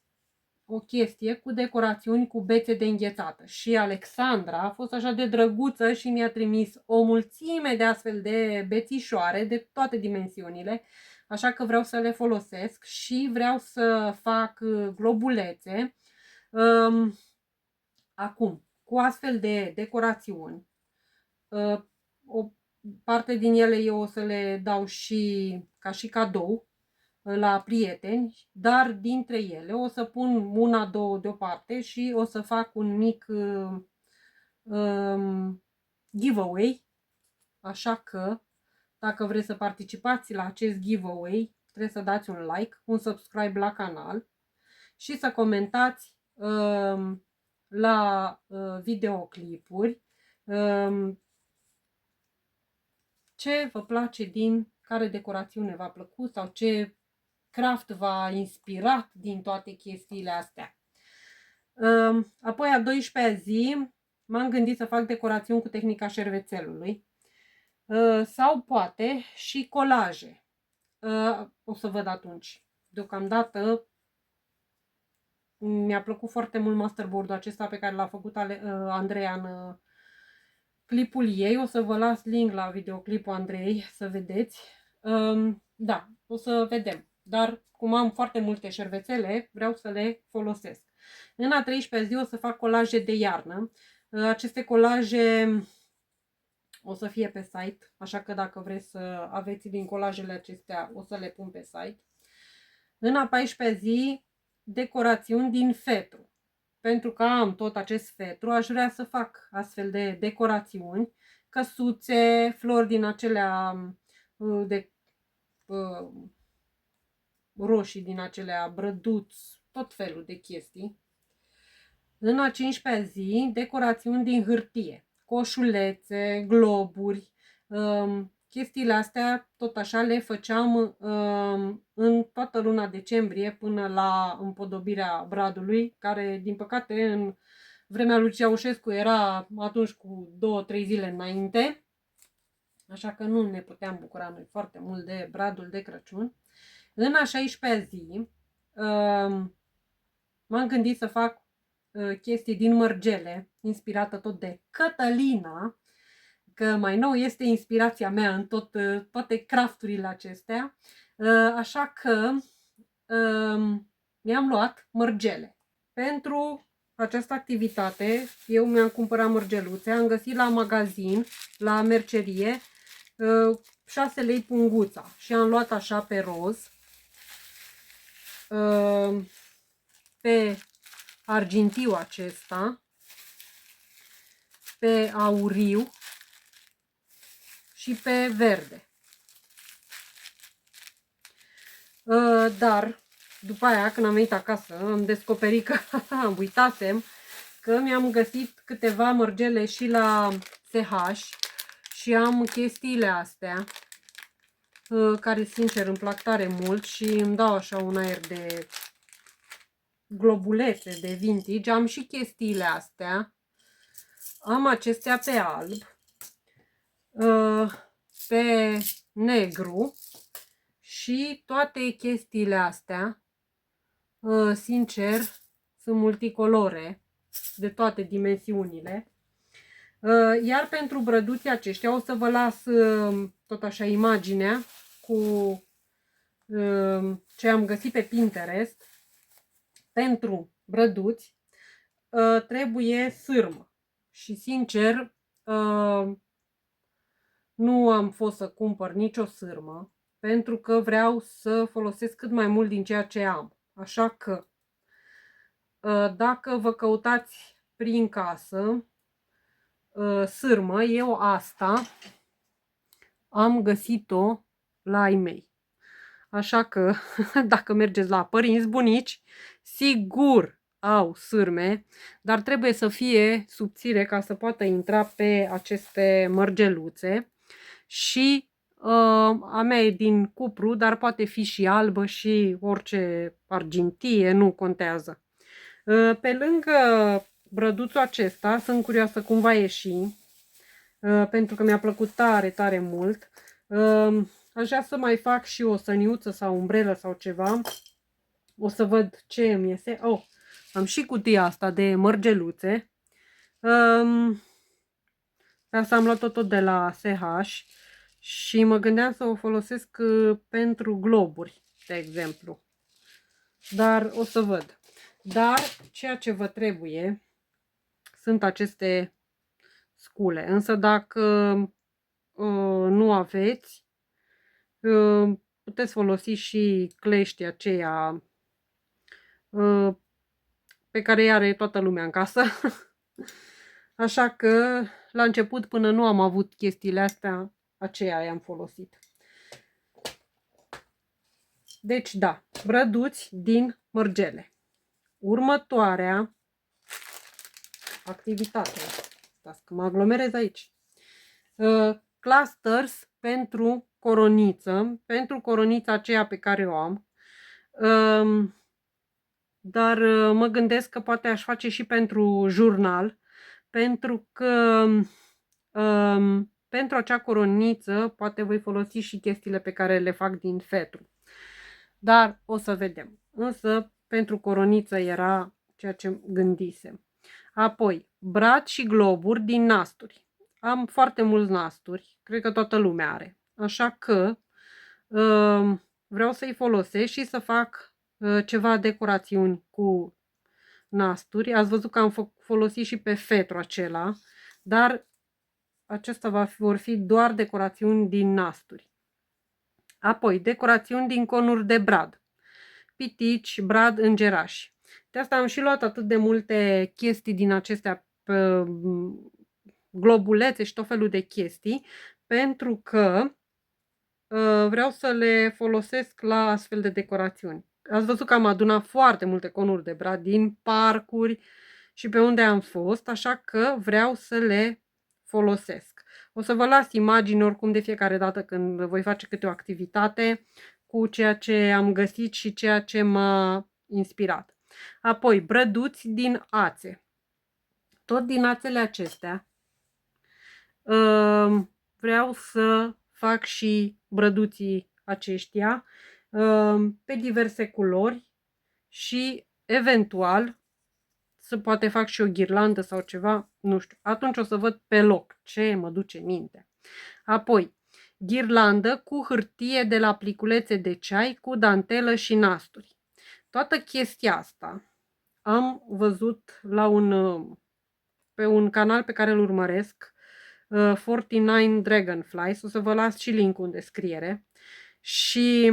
o chestie cu decorațiuni cu bețe de înghețată și Alexandra a fost așa de drăguță și mi-a trimis o mulțime de astfel de bețișoare de toate dimensiunile, așa că vreau să le folosesc și vreau să fac globulețe. Acum, cu astfel de decorațiuni, o parte din ele eu o să le dau și ca și cadou la prieteni, dar dintre ele o să pun una, două deoparte și o să fac un mic giveaway, așa că dacă vreți să participați la acest giveaway, trebuie să dați un like, un subscribe la canal și să comentați la videoclipuri ce vă place, din care decorațiune v-a plăcut sau ce craft v-a inspirat din toate chestiile astea. Apoi a 12-a zi m-am gândit să fac decorațiuni cu tehnica șervețelului sau poate și colaje. O să văd atunci. Deocamdată mi-a plăcut foarte mult masterboard-ul acesta pe care l-a făcut Andreea în clipul ei. O să vă las link la videoclipul Andrei să vedeți. Da, o să vedem. Dar cum am foarte multe șervețele, vreau să le folosesc. În a 13-a zi o să fac colaje de iarnă. Aceste colaje o să fie pe site, așa că dacă vreți să aveți din colajele acestea, o să le pun pe site. În a 14-a zi, decorațiuni din fetru. Pentru că am tot acest fetru, aș vrea să fac astfel de decorațiuni, căsuțe, flori din acelea de roșii, din acelea brăduți, tot felul de chestii. În a 15-a zi, decorațiuni din hârtie, coșulețe, globuri, chestiile astea tot așa le făceam în toată luna decembrie până la împodobirea bradului, care din păcate în vremea lui Ceaușescu era atunci cu 2-3 zile înainte, așa că nu ne puteam bucura noi foarte mult de bradul de Crăciun. În a 16-a zi m-am gândit să fac chestii din mărgele, inspirată tot de Cătălina, că mai nou este inspirația mea în toate crafturile acestea, așa că mi-am luat mărgele. Pentru această activitate eu mi-am cumpărat mărgeluțe, am găsit la magazin, la mercerie, 6 lei punguța și am luat așa pe roz, pe argintiu acesta, pe auriu și pe verde. Dar după aia, când am venit acasă, am descoperit că uitasem că mi-am găsit câteva mărgele și la SH și am chestiile astea care sincer îmi plac tare mult și îmi dau așa un aer de globulețe de vintage. Am și chestiile astea. Am acestea pe alb, pe negru și toate chestiile astea, sincer, sunt multicolore de toate dimensiunile. Iar pentru brăduții aceștia o să vă las tot așa imaginea cu ce am găsit pe Pinterest. Pentru brăduți trebuie sârmă. și sincer nu am fost să cumpăr nicio sârmă pentru că vreau să folosesc cât mai mult din ceea ce am. Așa că dacă vă căutați prin casă sârmă, eu asta am găsit-o la ai mei. Așa că dacă mergeți la părinți, bunici, sigur au sârme, dar trebuie să fie subțire ca să poată intra pe aceste mărgeluțe. Și a mea e din cupru, dar poate fi și albă și orice argintie, nu contează. Pe lângă brăduțul acesta, sunt curioasă cum va ieși, pentru că mi-a plăcut tare, tare mult. Aș vrea să mai fac și o săniuță sau umbrelă sau ceva. O să văd ce îmi iese. Oh, am și cutia asta de mărgeluțe. Asta am luat-o tot de la SH și mă gândeam să o folosesc pentru globuri, de exemplu. Dar o să văd. Dar ceea ce vă trebuie sunt aceste scule. Însă dacă nu aveți, puteți folosi și cleștii aceia pe care îi are toată lumea în casă. Așa că la început, până nu am avut chestiile astea, aceea i-am folosit. Deci da, brăduți din mărgele. Următoarea activitate. Stați că mă aglomerez aici. Clusters pentru coroniță. Pentru coronița aceea pe care o am. Dar mă gândesc că poate aș face și pentru jurnal. Pentru că pentru acea coroniță poate voi folosi și chestiile pe care le fac din fetru. Dar o să vedem. Însă pentru coroniță era ceea ce gândisem. Apoi, brad și globuri din nasturi. Am foarte mulți nasturi, cred că toată lumea are. Așa că vreau să-i folosesc și să fac ceva decorațiuni cu nasturi. Ați văzut că am folosit și pe fetru acela, dar acesta vor fi doar decorațiuni din nasturi. Apoi, decorațiuni din conuri de brad. Pitici, brad, îngerași. De asta am și luat atât de multe chestii din acestea, globulețe și tot felul de chestii, pentru că vreau să le folosesc la astfel de decorațiuni. Ați văzut că am adunat foarte multe conuri de brad din parcuri și pe unde am fost, așa că vreau să le folosesc. O să vă las imagini oricum de fiecare dată când voi face câte o activitate cu ceea ce am găsit și ceea ce m-a inspirat. Apoi, brăduți din ațe. Tot din ațele acestea vreau să fac și brăduții aceștia pe diverse culori și eventual să poate fac și o ghirlandă sau ceva, nu știu. Atunci o să văd pe loc ce mă duce minte. Apoi, ghirlandă cu hârtie de la pliculețe de ceai cu dantelă și nasturi. Toată chestia asta am văzut la pe un canal pe care îl urmăresc, 49 Dragonflies, o să vă las și link-ul în descriere, și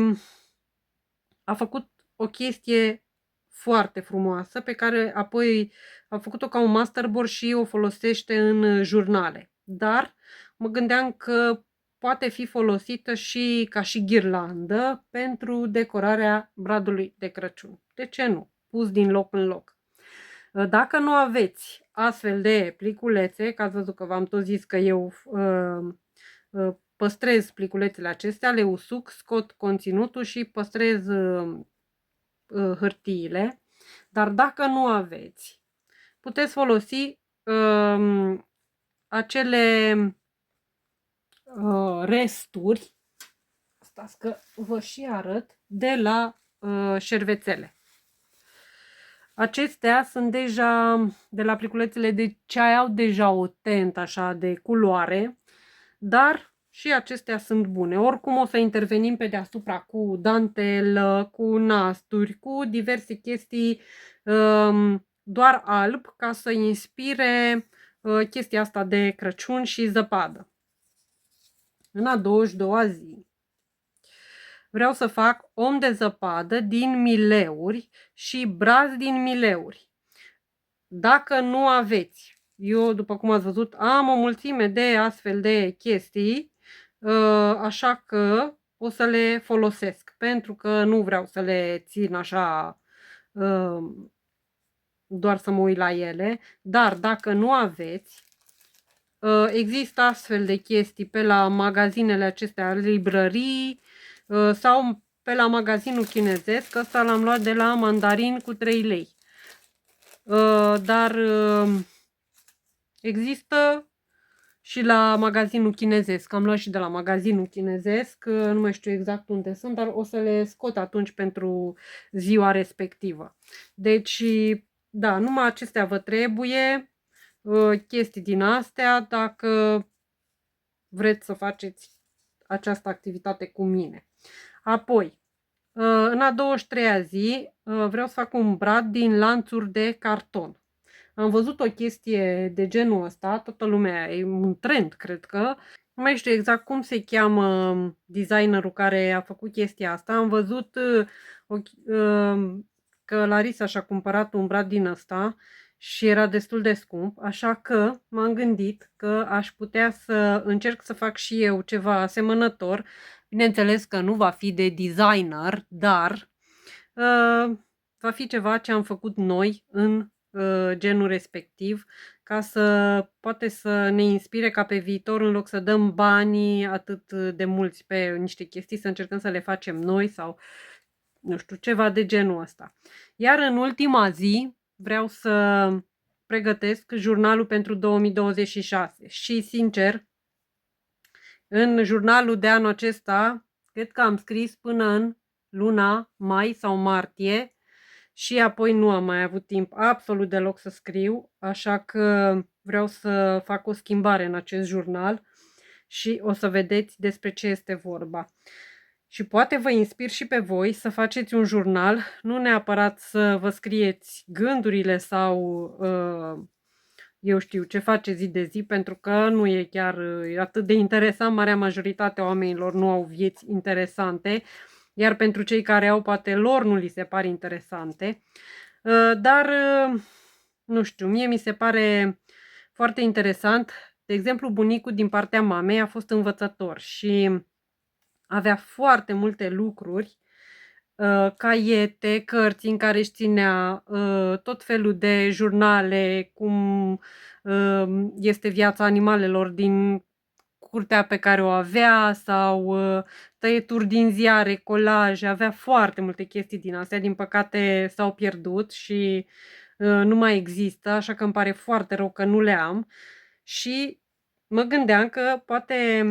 a făcut o chestie foarte frumoasă pe care apoi a făcut-o ca un masterboard și o folosește în jurnale. Dar mă gândeam că poate fi folosită și ca și ghirlandă pentru decorarea bradului de Crăciun. De ce nu? Pus din loc în loc. Dacă nu aveți astfel de pliculețe, că ați văzut că v-am tot zis că eu păstrez pliculețele acestea, le usuc, scot conținutul și păstrez hârtiile. Dar dacă nu aveți, puteți folosi acele resturi, stați că vă și arăt, de la șervețele. Acestea sunt deja de la pliculețele de ceai, au deja o tentă așa de culoare, dar și acestea sunt bune. Oricum o să intervenim pe deasupra cu dantelă, cu nasturi, cu diverse chestii doar alb, ca să inspire chestia asta de Crăciun și zăpadă. În a 22-a zi vreau să fac om de zăpadă din mileuri și braz din mileuri. Dacă nu aveți, eu, după cum ați văzut, am o mulțime de astfel de chestii, așa că o să le folosesc, pentru că nu vreau să le țin așa doar să mă uit la ele, dar dacă nu aveți, există astfel de chestii pe la magazinele acestea, librării sau pe la magazinul chinezesc. Ăsta l-am luat de la Mandarin cu 3 lei. Dar există și la magazinul chinezesc. Am luat și de la magazinul chinezesc, nu mai știu exact unde sunt, dar o să le scot atunci pentru ziua respectivă. Deci, da, numai acestea vă trebuie, chestii din astea, dacă vreți să faceți această activitate cu mine. Apoi, în a 23-a zi, vreau să fac un brad din lanțuri de carton. Am văzut o chestie de genul ăsta, toată lumea, e un trend, cred că. Nu mai știu exact cum se cheamă designerul care a făcut chestia asta. Am văzut că Larisa și-a cumpărat un brad din ăsta și era destul de scump, așa că m-am gândit că aș putea să încerc să fac și eu ceva asemănător. Bineînțeles că nu va fi de designer, dar va fi ceva ce am făcut noi în genul respectiv, ca să poate să ne inspire ca pe viitor, în loc să dăm banii atât de mulți pe niște chestii, să încercăm să le facem noi sau nu știu, ceva de genul ăsta. Iar în ultima zi vreau să pregătesc jurnalul pentru 2026 și, sincer, în jurnalul de anul acesta cred că am scris până în luna mai sau martie și apoi nu am mai avut timp absolut deloc să scriu, așa că vreau să fac o schimbare în acest jurnal și o să vedeți despre ce este vorba. Și poate vă inspir și pe voi să faceți un jurnal, nu neapărat să vă scrieți gândurile sau eu știu ce faceți zi de zi, pentru că nu e chiar atât de interesant. Marea majoritate a oamenilor nu au vieți interesante, iar pentru cei care au, poate lor nu li se par interesante. Dar, nu știu, mie mi se pare foarte interesant. De exemplu, bunicul din partea mamei a fost învățător și avea foarte multe lucruri, caiete, cărți în care își ținea tot felul de jurnale, cum este viața animalelor din curtea pe care o avea sau tăieturi din ziare, colaje, avea foarte multe chestii din astea, din păcate s-au pierdut și nu mai există, așa că îmi pare foarte rău că nu le am și mă gândeam că poate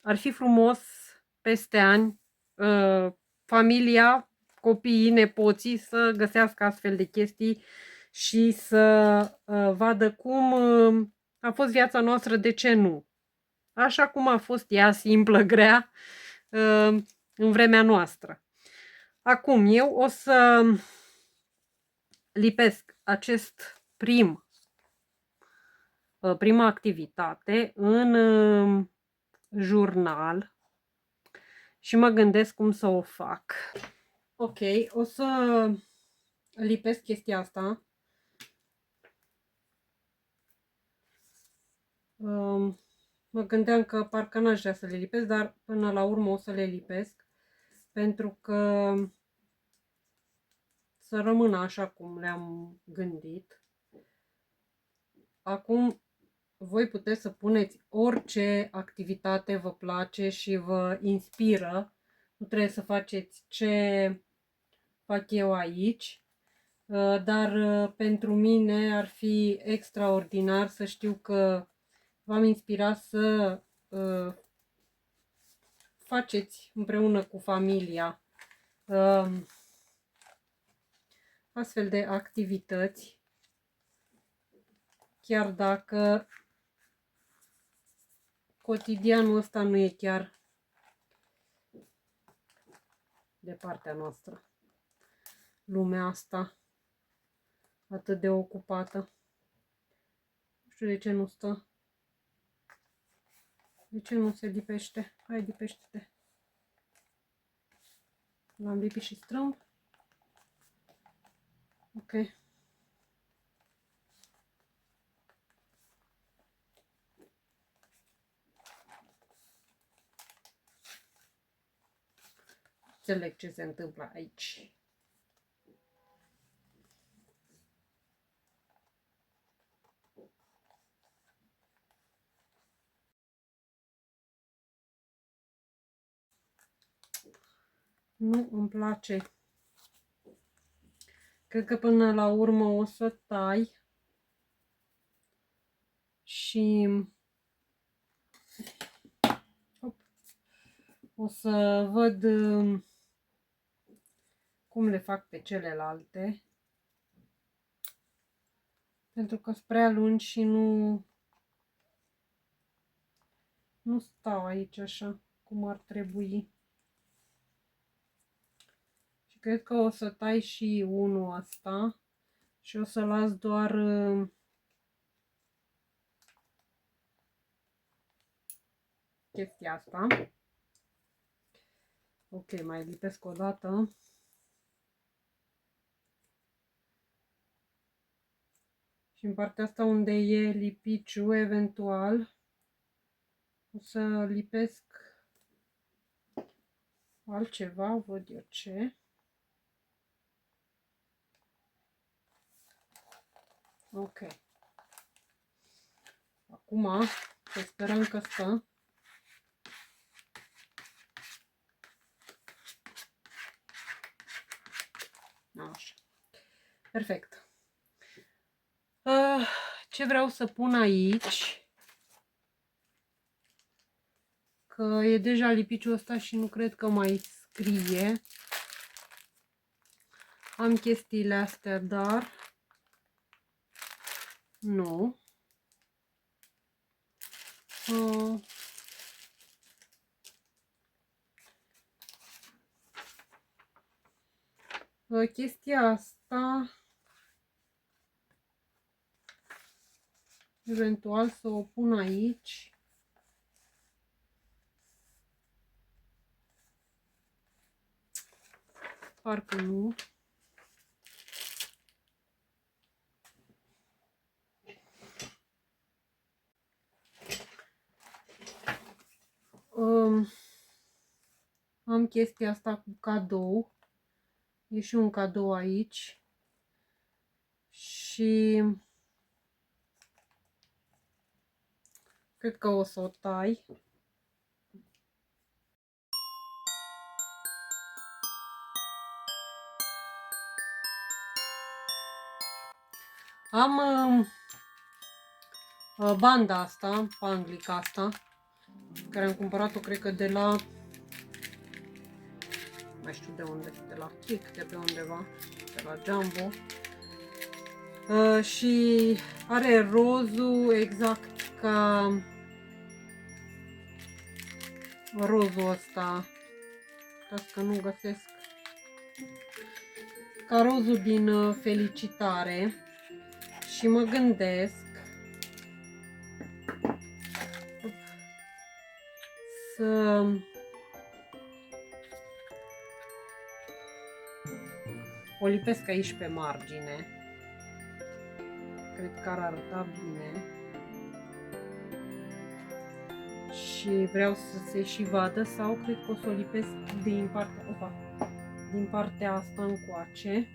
ar fi frumos peste ani familia, copiii, nepoții să găsească astfel de chestii și să vadă cum a fost viața noastră, de ce nu? Așa cum a fost ea, simplă, grea, în vremea noastră. Acum, eu o să lipesc acest prima activitate în jurnal și mă gândesc cum să o fac. Ok, o să lipesc chestia asta. Mă gândeam că parcă n-aș vrea să le lipesc, dar până la urmă o să le lipesc, pentru că să rămână așa cum le-am gândit. Acum voi puteți să puneți orice activitate vă place și vă inspiră. Nu trebuie să faceți ce fac eu aici, dar pentru mine ar fi extraordinar să știu că v-am inspirat să faceți împreună cu familia astfel de activități, chiar dacă cotidianul ăsta nu e chiar de partea noastră. Lumea asta atât de ocupată. știu de ce nu stă. De ce nu se lipește? Hai, lipește-te. L-am lipit și strâmb. Ok. Înțeleg ce se întâmplă aici. Nu îmi place. Cred că până la urmă o să tai și o să văd cum le fac pe celelalte. Pentru că sunt prea lungi și nu stau aici așa cum ar trebui. Și cred că o să tai și unul ăsta și o să las doar chestia asta. Ok, mai lipesc o dată. Și în partea asta unde e lipiciu, eventual, o să lipesc altceva, văd eu ce. Ok. Acum, să sperăm că stă. Așa. Perfect. Ce vreau să pun aici? Că e deja lipiciul ăsta și nu cred că mai scrie. Am chestiile astea, dar nu. Chestia asta eventual să o pun aici. Parcă nu. Am chestia asta cu cadou. E și un cadou aici. Și cred că o să o tai. Am banda asta, panglica asta, care am cumpărat-o, cred că de la, mai știu de unde, de la Kick, de pe undeva, de la Jumbo. Și are rozul exact ca rozul ăsta, că nu găsesc, ca rozul din Felicitare. Și mă gândesc să o lipesc aici pe margine. Cred că ar arăta bine. Și vreau să se și vadă, sau cred că o să o lipesc din partea asta încoace.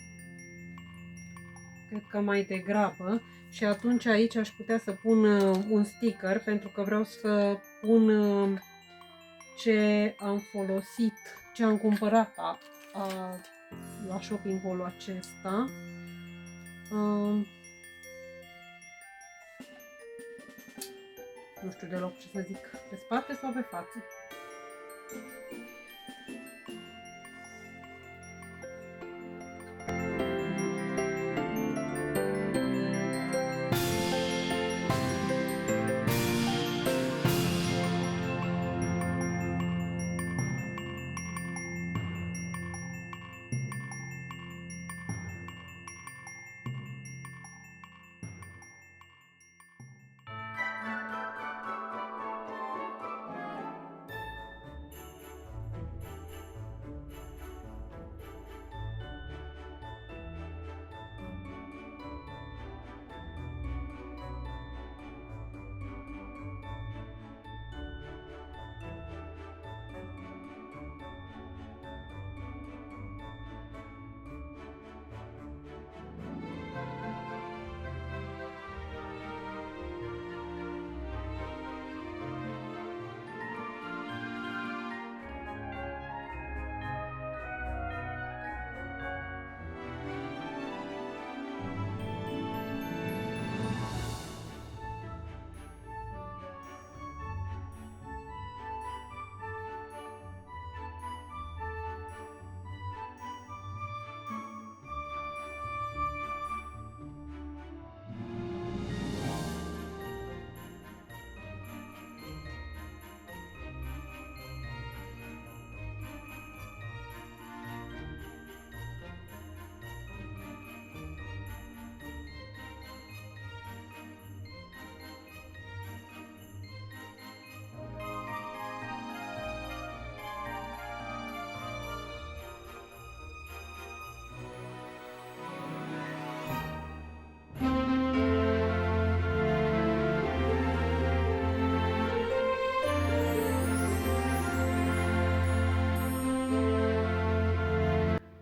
Cred că mai degrabă. Și atunci aici aș putea să pun un sticker, pentru că vreau să pun ce am folosit, ce am cumpărat la shopping haul-ul acesta. Nu știu deloc ce să zic, pe spate sau pe față.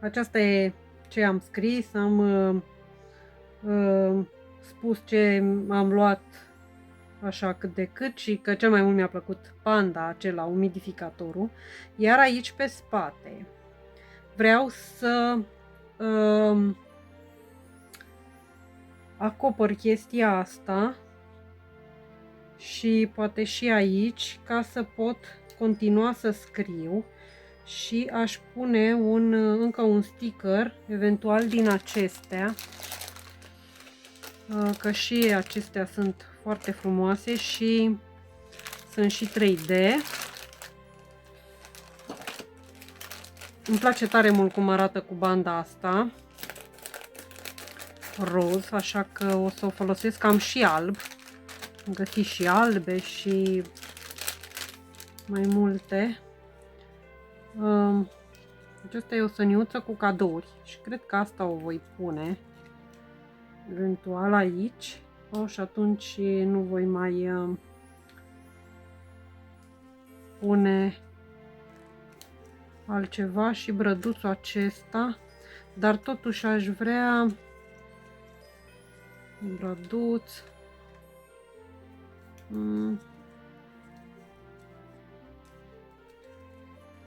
Aceasta e ce am scris, am spus ce am luat așa cât de cât și că cel mai mult mi-a plăcut panda acela, umidificatorul. Iar aici pe spate vreau să acopăr chestia asta și poate și aici ca să pot continua să scriu și aș pune încă un sticker, eventual din acestea, că și acestea sunt foarte frumoase și sunt și 3D. Îmi place tare mult cum arată cu banda asta roz, așa că o să o folosesc. Am și alb, am găsit și albe și mai multe. Aceasta e o săniuță cu cadouri și cred că asta o voi pune eventual aici. Și atunci nu voi mai pune altceva și brăduțul acesta, dar totuși aș vrea un brăduț.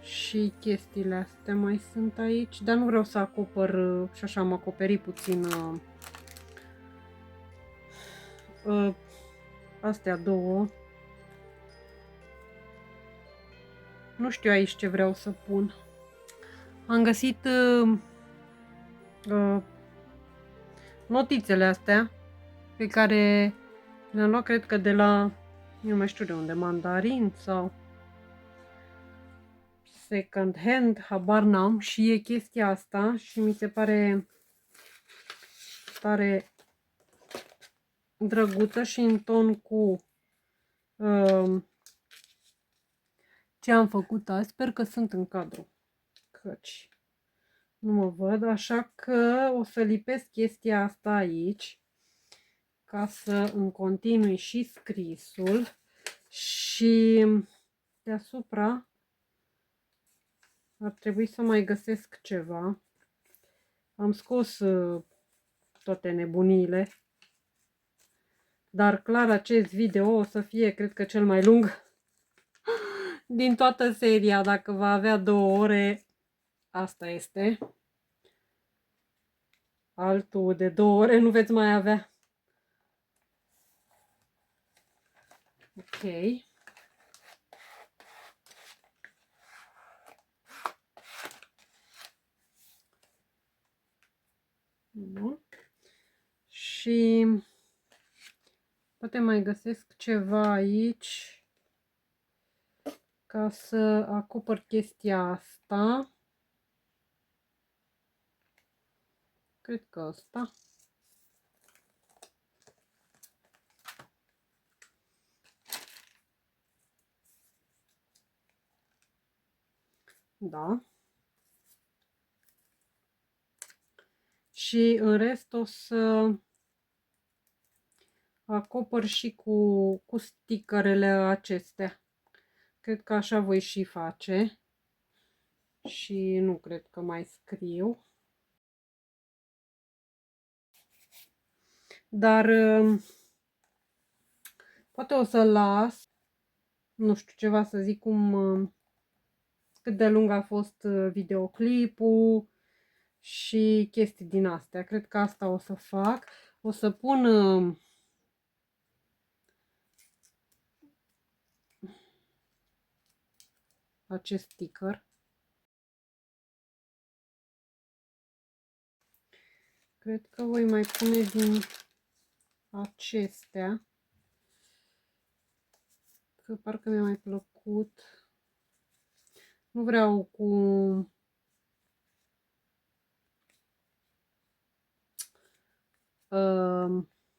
Și chestiile astea mai sunt aici, dar nu vreau să acopăr și așa am acoperit puțin astea două. Nu știu aici ce vreau să pun. Am găsit notițele astea pe care le-am luat, cred că de la, nu mai știu de unde, Mandarin sau Second Hand, habar n-am, și e chestia asta și mi se pare tare drăguță și în ton cu ce am făcut azi. Sper că sunt în cadru, căci nu mă văd, așa că o să lipesc chestia asta aici ca să îmi continui și scrisul și deasupra ar trebui să mai găsesc ceva. Am scos toate nebuniile, dar clar acest video o să fie, cred că, cel mai lung din toată seria. Dacă va avea 2 ore, asta este. Altul de 2 ore nu veți mai avea. Ok. Bun. Și poate mai găsesc ceva aici ca să acopăr chestia asta. Cred că asta. Da. Și în rest o să acopăr și cu stickerele acestea. Cred că așa voi și face. Și nu cred că mai scriu. Dar poate o să las, nu știu, ceva să zic cât de lung a fost videoclipul și chestii din astea. Cred că asta o să fac. O să pun acest sticker. Cred că voi mai pune din acestea, că parcă mi-a mai plăcut. Nu vreau cu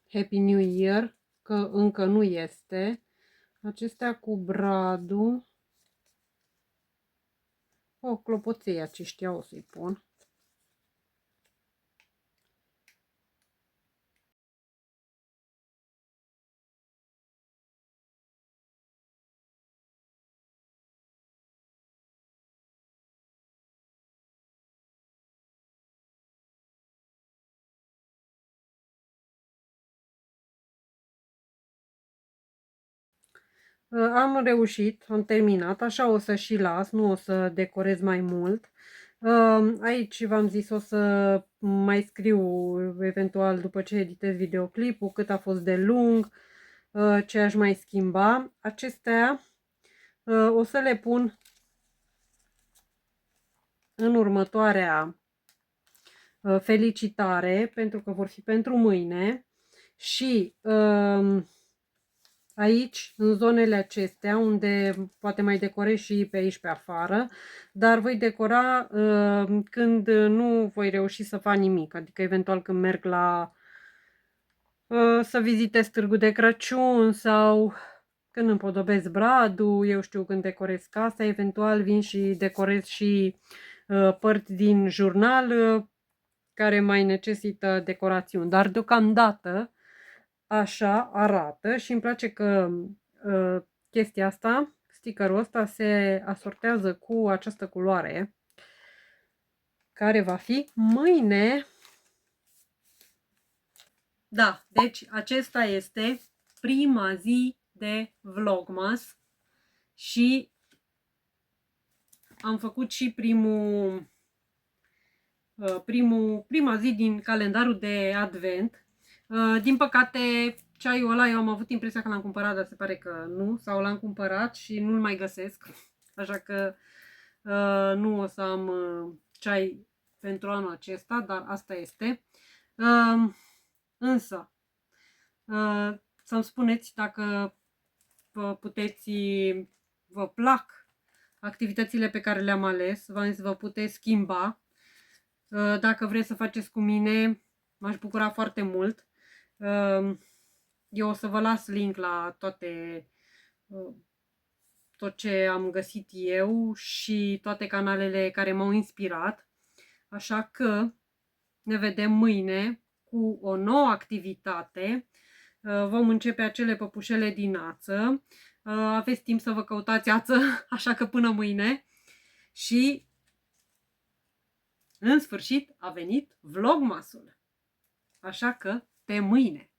Happy New Year, că încă nu este. Acestea cu bradul. Clopoței aceștia o să-i pun. Am reușit, am terminat, așa o să și las, nu o să decorez mai mult. Aici v-am zis, o să mai scriu eventual după ce editez videoclipul, cât a fost de lung, ce aș mai schimba. Acestea o să le pun în următoarea felicitare, pentru că vor fi pentru mâine și aici, în zonele acestea, unde poate mai decorez și pe aici pe afară, dar voi decora când nu voi reuși să fac nimic, adică eventual când merg la să vizitez târgul de Crăciun sau când împodobesc bradul, eu știu, când decorez casa, eventual vin și decorez și părți din jurnal care mai necesită decorațiuni, dar deocamdată așa arată și îmi place că chestia asta, stickerul ăsta se asortează cu această culoare care va fi mâine. Da, deci acesta este prima zi de Vlogmas și am făcut și prima zi din calendarul de advent. Din păcate, ceaiul ăla eu am avut impresia că l-am cumpărat, dar se pare că nu, sau l-am cumpărat și nu-l mai găsesc, așa că nu o să am ceai pentru anul acesta, dar asta este. Însă, să-mi spuneți dacă vă plac activitățile pe care le-am ales, vă puteți schimba. Dacă vreți să faceți cu mine, m-aș bucura foarte mult. Eu o să vă las link la tot ce am găsit eu și toate canalele care m-au inspirat. Așa că ne vedem mâine cu o nouă activitate. Vom începe acele păpușele din ață. Aveți timp să vă căutați ață, așa că până mâine. Și în sfârșit a venit Vlogmasul. Așa că pe mâine!